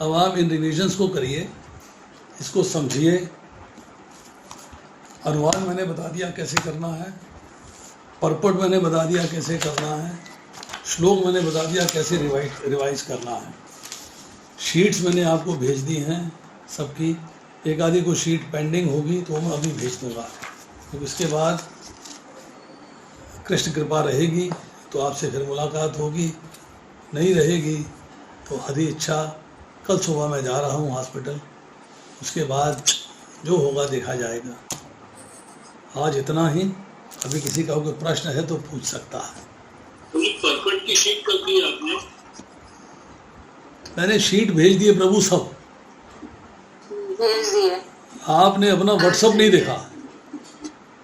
अब आप इन रिविजन्स को करिए, इसको समझिए। अनुवाद मैंने बता दिया कैसे करना है, परपट मैंने बता दिया कैसे करना है, श्लोक मैंने बता दिया कैसे रिवाइज करना है। शीट्स मैंने आपको भेज दी हैं सबकी। एक आधी को शीट पेंडिंग होगी तो मैं अभी भेज दूँगा। तो इसके बाद कृष्ण कृपा रहेगी तो आपसे फिर मुलाकात होगी, नहीं रहेगी तो आधी इच्छा। कल सुबह मैं जा रहा हूँ हॉस्पिटल, उसके बाद जो होगा देखा जाएगा। आज इतना ही। अभी किसी का कोई प्रश्न है तो पूछ सकता है। परपट की शीट कब दी आपने? मैंने शीट भेज दिए प्रभु सब। भेज दिए। आपने अपना व्हाट्सएप नहीं देखा।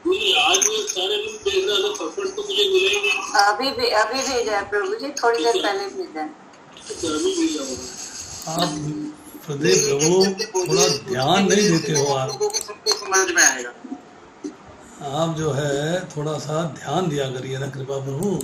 नहीं, आज मैं सारे दिन देख रहा था, परपट तो मुझे मिला ही नहीं। अभी भेजा है प्रभु जी, थोड़ी देर पहले भेजा है। अच्छा, अभी भेजा होगा। आप प्रदीप प्रभु थोड़ा ध्यान नहीं देते हो। आप सबको समझ में आएगा। आप जो है थोड़ा सा ध्यान दिया करिए ना, कृपा प्रभु।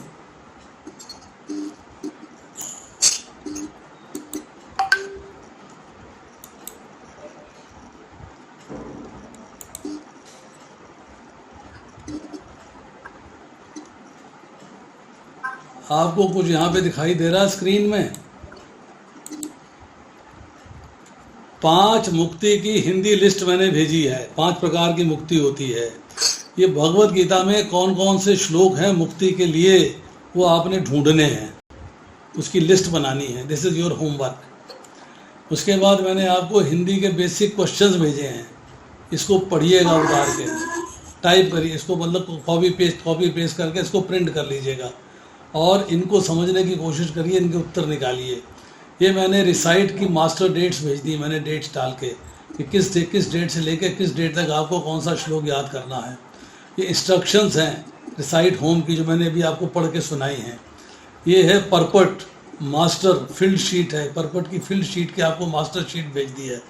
आपको कुछ यहाँ पे दिखाई दे रहा है स्क्रीन में? 5 मुक्ति की हिंदी लिस्ट मैंने भेजी है। 5 प्रकार की मुक्ति होती है। ये भगवत गीता में कौन कौन से श्लोक हैं मुक्ति के लिए, वो आपने ढूंढने हैं, उसकी लिस्ट बनानी है। This is your homework. उसके बाद मैंने आपको हिंदी के बेसिक क्वेश्चंस भेजे हैं, इसको पढ़िएगा उतार के, टाइप करिए इसको, मतलब कॉपी पेस्ट करके इसको प्रिंट कर लीजिएगा और इनको समझने की कोशिश करिए, इनके उत्तर निकालिए। ये मैंने रिसाइट की मास्टर डेट्स भेज दी, मैंने डेट्स डाल के कि किस डेट से लेकर किस डेट तक आपको कौन सा श्लोक याद करना है। ये इंस्ट्रक्शंस हैं रिसाइट होम की, जो मैंने अभी आपको पढ़ के सुनाई हैं। ये है परपट मास्टर फील्ड शीट है, परपट की फील्ड शीट की आपको मास्टर शीट भेज दी है।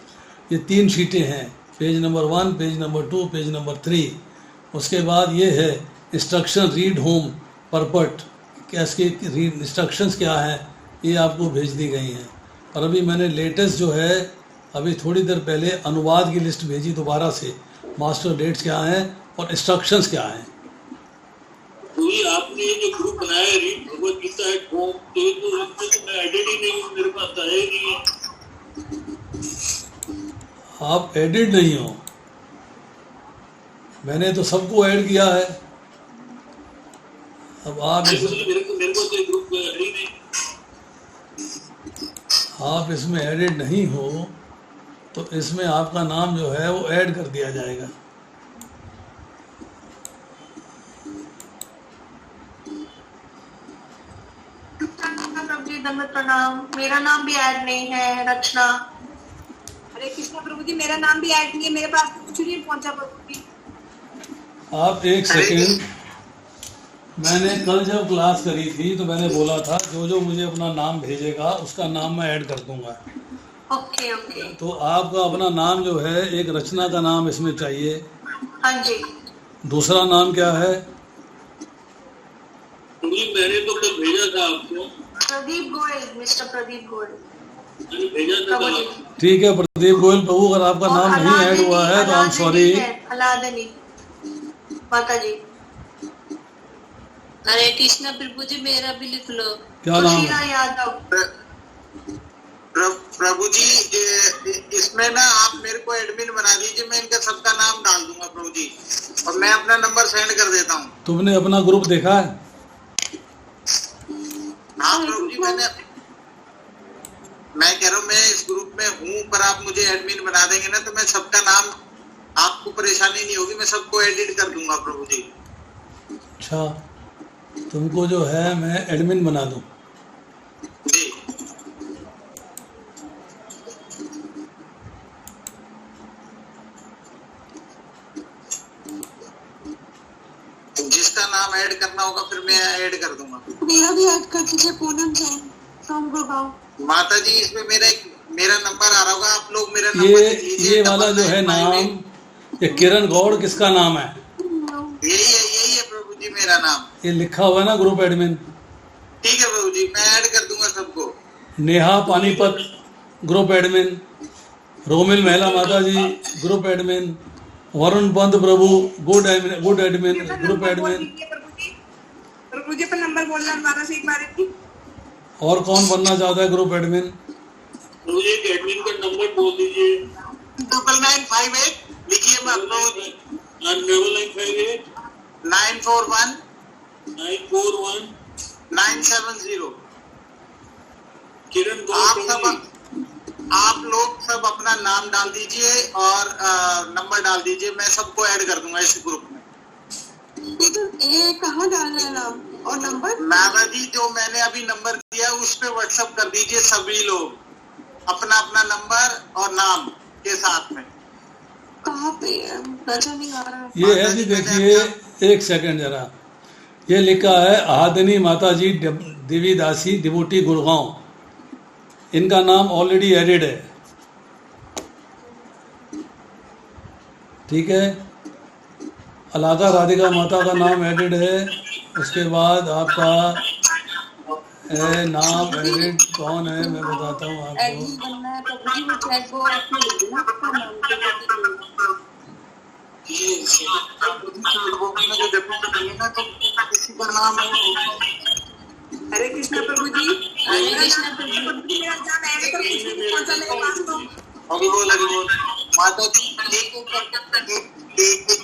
ये 3 शीटें हैं, page number 1, page number 2, page number 3। उसके बाद ये है इंस्ट्रक्शन रीड होम परपट, क्या इसके इंस्ट्रक्शंस क्या हैं, ये आपको भेज दी गई हैं। और अभी मैंने लेटेस्ट जो है अभी थोड़ी देर पहले अनुवाद की लिस्ट भेजी दोबारा से, मास्टर डेट्स क्या हैं और इंस्ट्रक्शंस क्या हैं। वही आपने जो ग्रुप बनाया है read Bhagavad Gita at home, तो मैं एडिट ही नहीं, मेरे पास आया ही नहीं है। आप एडिट नहीं हो, मैंने तो सबको ऐड किया है। अब आप मेरे को तो ग्रुप ऐड ही नहीं। आप इसमें एडिट नहीं हो तो इसमें आपका नाम जो है वो ऐड कर दिया जाएगा। प्रभु जी दंडवत प्रणाम। मेरा नाम भी ऐड नहीं है, रचना। हरे कृष्णा प्रभु जी, मेरा नाम भी ऐड नहीं है, मेरे पास कुछ नहीं पहुंचा प्रभु जी। आप एक सेकेंड, मैंने कल जब क्लास करी थी तो मैंने बोला था जो जो मुझे अपना नाम भेजेगा उसका नाम मैं ऐड कर दूंगा। Okay okay. तो आपका अपना नाम जो है, एक रचना का नाम इसमें चाहिए। हाँ जी। दूसरा नाम क्या है? मैंने तो कल भेजा था आपको, प्रदीप गोयल, मिस्टर प्रदीप गोयल मैंने भेजा था प्रभु कल। जी। ठीक है प्रदीप गोयल प्रभु, अगर आपका और नाम नहीं ऐड हुआ है तो आई एम सॉरी। अलादनी माता जी। हरे कृष्णा प्रभु जी, मेरा भी लिख लो। क्या नाम सुशीला है? यादव। प्रभु जी, इसमें ना आप मेरे को एडमिन बना दीजिए, मैं इनका सबका नाम डाल दूंगा प्रभु जी, और मैं अपना नंबर सेंड कर देता हूँ। तुमने अपना ग्रुप देखा है? हाँ प्रभु जी, मैं कह रहा हूँ मैं इस ग्रुप में हूँ, पर आप मुझे एडमिन बना देंगे ना तो मैं सबका नाम, आपको परेशानी नहीं होगी, मैं सबको एडिट कर दूंगा प्रभु जी। अच्छा, तुमको जो है मैं एडमिन बना दूं? जी। जिसका नाम ऐड करना होगा फिर मैं ऐड कर दूंगा। मेरा भी ऐड कर दीजिए, पूनम जैन फ्रॉम गुड़गांव। माता जी, इसमें मेरा नंबर आ रहा होगा, आप लोग मेरा नंबर ये वाला जो है नाम, ये किरण गौड़ किसका नाम है? यही है प्रभु जी मेरा नाम। ये लिखा हुआ है ना ग्रुप एडमिन। ठीक है प्रभु जी, मैं ऐड कर दूंगा सबको। नेहा पानीपत ग्रुप एडमिन, रोमिल महिला माता जी ग्रुप एडमिन, वरुण पंत प्रभु गुड एडमिन ग्रुप एडमिन। प्रभु जी पर नंबर बोलना दोबारा से एक बार। और कौन बनना चाहता है ग्रुप एडमिन? मुझे एक एडमिन का नंबर बोल दीजिए। 9958 लिखिए प्रभु जी। 9958 941 941 970। किरण आप लोग सब अपना नाम डाल दीजिए और नंबर डाल दीजिए, मैं सबको ऐड कर दूंगा इस ग्रुप में। ये कहाँ डालना है नाम और नंबर? नाना जी जो मैंने अभी नंबर दिया उस पे व्हाट्सएप कर दीजिए सभी लोग अपना अपना नंबर और नाम के साथ में। कहाँ पे है? नजर नहीं आ रहा। ये है जी, देखिए एक सेकंड जरा, ये लिखा है आहादिनी माता जी देवीदासी डिवोटी गुड़गांव, इनका नाम ऑलरेडी एडिड है, ठीक है। अलाका राधिका माता का नाम एडिड है, उसके बाद आपका नाम एडिड कौन है मैं बताता हूँ आपको। एडमिन बनना है तो मुझे वो चैट बॉक्स में लिख देना आपका नाम तो किसी का नाम है। हरे कृष्णा प्रभु जी। हरे कृष्णा प्रभु जी। मेरा नाम ऐड कर कुछ नहीं पहुंचा मेरे पास तो। अभी बोल माता जी एक एक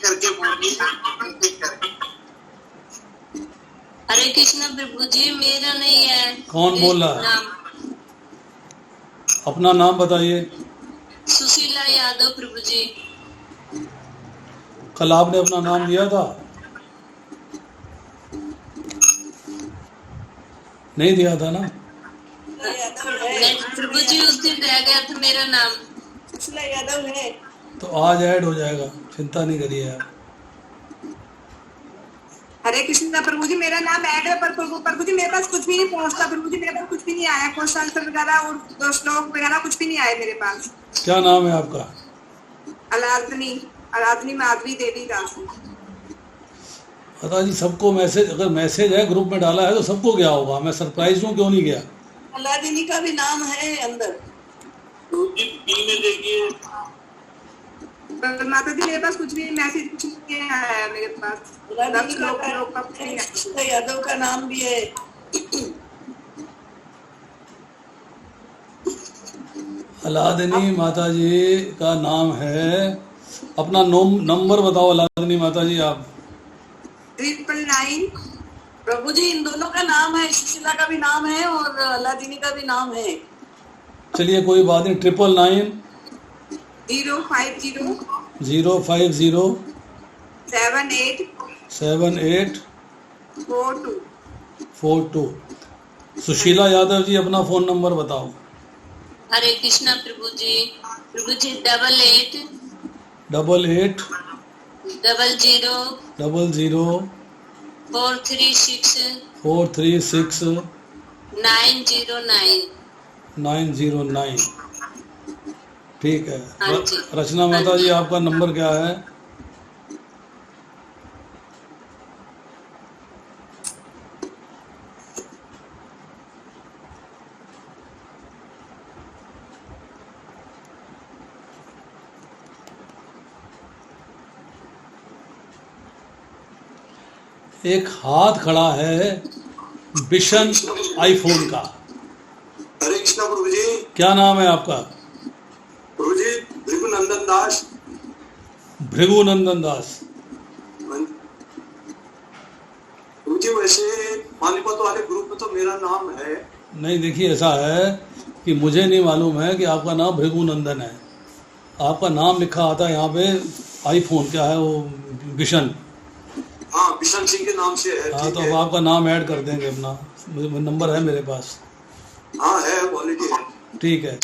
करके बोलिए, एक एक करके। हरे कृष्णा प्रभु जी, मेरा नहीं है। कौन बोल रहा है? नाम अपना नाम बताइए। सुशीला यादव प्रभु जी। कल आपने अपना नाम दिया था? नहीं दिया था ना? नहीं प्रभु जी, उस दिन रह गया था मेरा नाम। सुशीला यादव है। तो आज ऐड हो जाएगा, चिंता नहीं करिए आप। हरे कृष्णा प्रभु जी, मेरा नाम ऐड है पर प्रभु जी मेरे पास कुछ भी नहीं पहुंचता। प्रभु जी मेरे पास कुछ भी नहीं आया, क्वेश्चन आंसर वगैरह और श्लोक वगैरह कुछ भी नहीं आया मेरे पास। क्या नाम है आपका? आराधनी माधवी देवी दास। पता जी सबको मैसेज, अगर मैसेज है ग्रुप में डाला है तो सबको गया होगा, मैं सरप्राइज हूँ क्यों नहीं गया। अलादीनी का भी नाम है अंदर। तो जी पी में देखिए। माता जी मेरे पास कुछ भी मैसेज कुछ नहीं आया मेरे पास। अलादीनी का यादव का नाम भी है। अलादिनी माता जी का नाम है। अपना नंबर बताओ अलादिनी माता जी आप। 999। प्रभु जी इन दोनों का नाम है, सुशीला का भी नाम है और अलादीनी का भी नाम है। चलिए कोई बात नहीं, 999 050 050 78 42 42। सुशीला यादव जी अपना फोन नंबर बताओ। हरे कृष्णा प्रभु जी। प्रभु जी 88 88 00 00 436 436 909। 909। ठीक है। हाँ जी। रचना माता जी आपका नंबर क्या है? एक हाथ खड़ा है बिशन आईफोन का। हरे कृष्णा प्रभु जी। क्या नाम है आपका? प्रभु जी भृगुनंदन दास। भृगुनंदन दास। प्रभु जी वैसे पानीपत वाले ग्रुप में तो मेरा नाम है। नहीं देखिए ऐसा है कि मुझे नहीं मालूम है कि आपका नाम भृगुनंदन है। आपका नाम लिखा आता है यहाँ पे आईफोन, क्या है वो, बिशन। हाँ बिशन सिंह के नाम से है। हाँ तो अब आपका नाम ऐड कर देंगे, अपना नंबर है मेरे पास। हाँ है, क्वालिटी है। ठीक है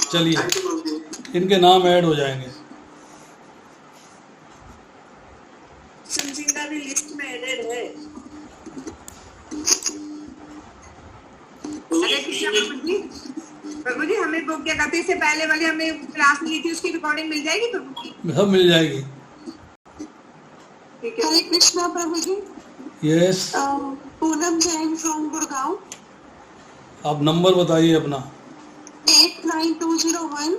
चलिए इनके नाम ऐड हो जाएंगे। संजीदा भी लिस्ट में एडेड है। हरे कृष्णा प्रभु जी हमें बुक क्या करते इससे पहले वाली हमें क्लास ली थी उसकी रिकॉर्डिंग मिल जाएगी प्रभु जी? सब मिल जाएगी। हरे कृष्णा प्रभु जी। यस। पूनम जैन फ्रॉम गुड़गांव। आप नंबर बताइए अपना। 89201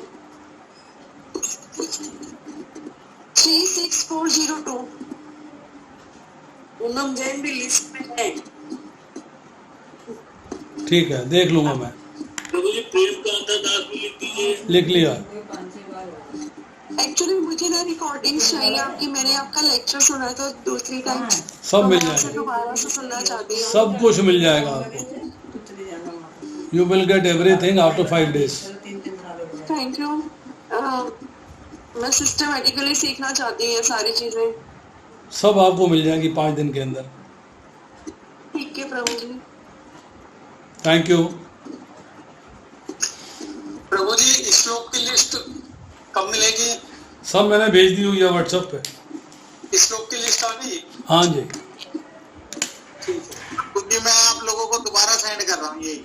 36402। पूनम जैन भी लिस्ट में है। ठीक है देख लूंगा मैं। प्रभु जी प्रेम कांता दास भी लिख दीजिए। लिख लिया। एक्चुअली मुझे ना रिकॉर्डिंग्स चाहिए आपकी, मैंने आपका लेक्चर सुना था दूसरी टाइम। सब मिल जाएगा, दोबारा से सुनना चाहती हूँ। सब कुछ मिल जाएगा आपको। You will get everything after 5 days। Thank you. मैं सिस्टमेटिकली सीखना चाहती हूँ ये सारी चीजें। सब आपको मिल जाएंगी 5 दिन के अंदर। ठीक है प्रभु जी। Thank you. प्रभु जी श्लोक की लिस्ट कब मिलेगी? सब मैंने भेज दी हुई है व्हाट्सएप पे। श्लोक की लिस्ट आ गई? हाँ जी। ठीक है, कुछ भी मैं आप लोगों को दोबारा सेंड कर रहा हूँ यही।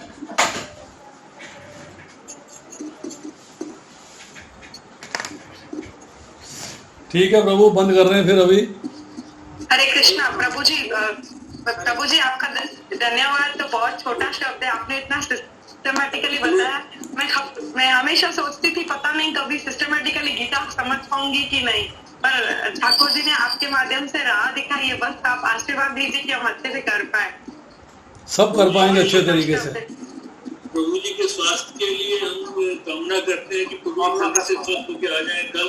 ठीक है प्रभु, बंद कर रहे हैं फिर अभी। हरे कृष्णा प्रभु जी। प्रभु जी आपका धन्यवाद। तो बहुत छोटा शब्द है, आपने इतना सिस्टमेटिकली बताया। मैं हमेशा सोचती थी पता नहीं कभी सिस्टमेटिकली गीता समझ पाऊंगी कि नहीं, पर ठाकुर जी ने आपके माध्यम से राह दिखाई है। बस आप आशीर्वाद दीजिए कि हम अच्छे से कर पाए। सब कर पाएंगे अच्छे तरीके से। प्रभु जी के स्वास्थ्य के लिए हम कामना करते हैं कि प्रभु जल्दी से स्वस्थ होकर आ जाए। कल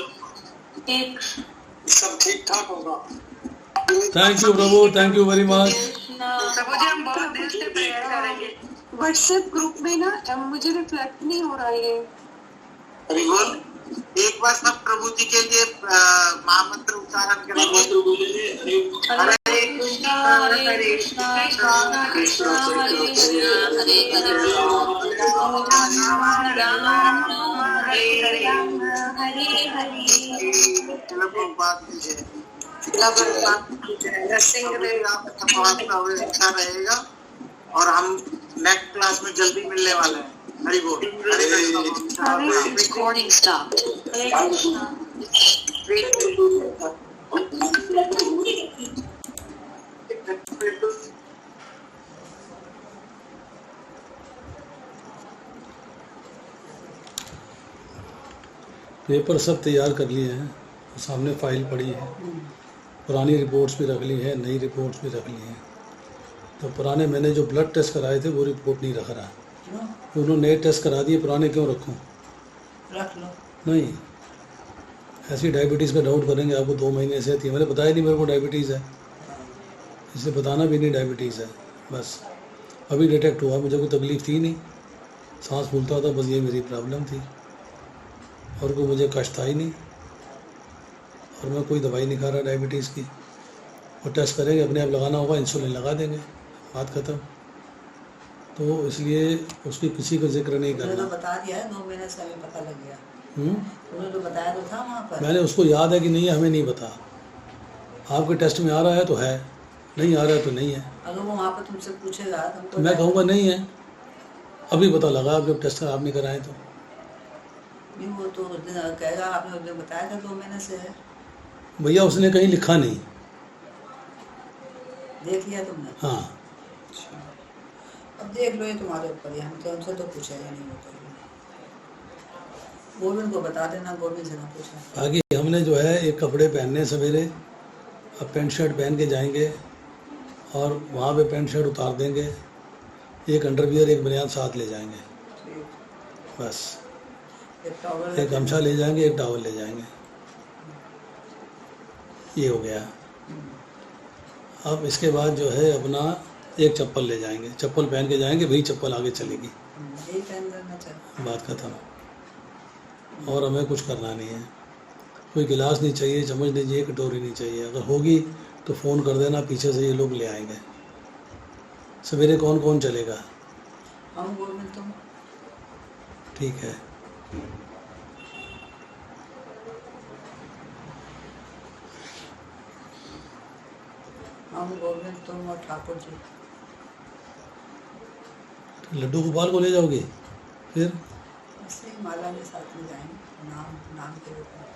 सब ठीक ठाक होगा। थैंक यू प्रभु, थैंक यू वेरी मच। प्रभु जी हम बहुत दिल से प्रेयर करेंगे। व्हाट्सएप ग्रुप में ना मुझे रिफ्लेक्ट नहीं हो रहा है। एक बार सब प्रभु जी के लिए महामंत्र उच्चारण करेंगे। महामंत्र बोलेंगे। हरे कृष्णा हरे कृष्णा कृष्णा कृष्णा हरे हरे हरे राम राम हरे हरे हरे हरे। अच्छा रहेगा और हम नेक्स्ट क्लास में जल्दी मिलने वाले हैं। हरि बोल। Recording stopped. पेपर सब तैयार कर लिए हैं, सामने फाइल पड़ी है। पुरानी रिपोर्ट्स भी रख ली है, नई रिपोर्ट्स भी रख ली हैं। तो पुराने मैंने जो ब्लड टेस्ट कराए थे वो रिपोर्ट नहीं रख रहा। उन्होंने नए टेस्ट करा दिए, पुराने क्यों रखूं? रख लो। नहीं, ऐसी डायबिटीज़ का डाउट करेंगे आपको 2 महीने से थी। मैंने बताया नहीं मेरे को डायबिटीज़ है, इसे बताना भी नहीं डायबिटीज़ है। बस अभी डिटेक्ट हुआ, मुझे कोई तकलीफ़ थी नहीं, सांस फूलता था, बस ये मेरी प्रॉब्लम थी और कोई मुझे कष्ट था ही नहीं। और मैं कोई दवाई नहीं खा रहा डायबिटीज़ की। और टेस्ट करेंगे, अपने आप लगाना होगा, इंसुलिन लगा देंगे, बात ख़त्म। तो इसलिए उसकी किसी का जिक्र नहीं करना। तो बता दिया है, 2 महीने से हमें पता लग गया। उन्होंने तो बताया तो था वहाँ पर। मैंने उसको याद है कि नहीं है, हमें नहीं पता। आपके टेस्ट में आ रहा है तो है, नहीं आ रहा है तो नहीं है। अगर वो वहाँ पर तुमसे पूछेगा तो मैं कहूँगा नहीं है, अभी पता लगा, आप जब टेस्ट आप नहीं कराएं तो। नहीं, वो तो उस दिन कहेगा आपने उस दिन बताया था 2 महीने से है। भैया उसने कहीं लिखा नहीं। देख लिया तुमने? हाँ। अब देख लो, ये तुम्हारे ऊपर है, हम तो हमसे तो पूछेगा नहीं। होता गोविंद को बता देना, गोविंद से ना पूछना। आगे हमने जो है एक कपड़े पहनने सवेरे, अब पैंट शर्ट पहन के जाएंगे और वहाँ पे पैंट शर्ट उतार देंगे, एक अंडरवियर एक बनियान साथ ले जाएंगे, बस एक गमछा ले जाएंगे, एक टॉवल ले जाएंगे, ये हो गया। अब इसके बाद जो है अपना एक चप्पल ले जाएंगे, चप्पल पहन के जाएंगे, वही चप्पल आगे चलेगी, बात खत्म। और हमें कुछ करना नहीं है, कोई गिलास नहीं चाहिए, चम्मच नहीं चाहिए, कटोरी नहीं चाहिए। अगर होगी तो फ़ोन कर देना, पीछे से ये लोग ले आएंगे। सवेरे कौन कौन चलेगा? हम गोविंद तुम। ठीक है। हम गोविंद तुम और ठाकुर जी। लड्डू गोपाल को ले जाओगे फिर? माला के साथ में जाएंगे, नाम के रूप में।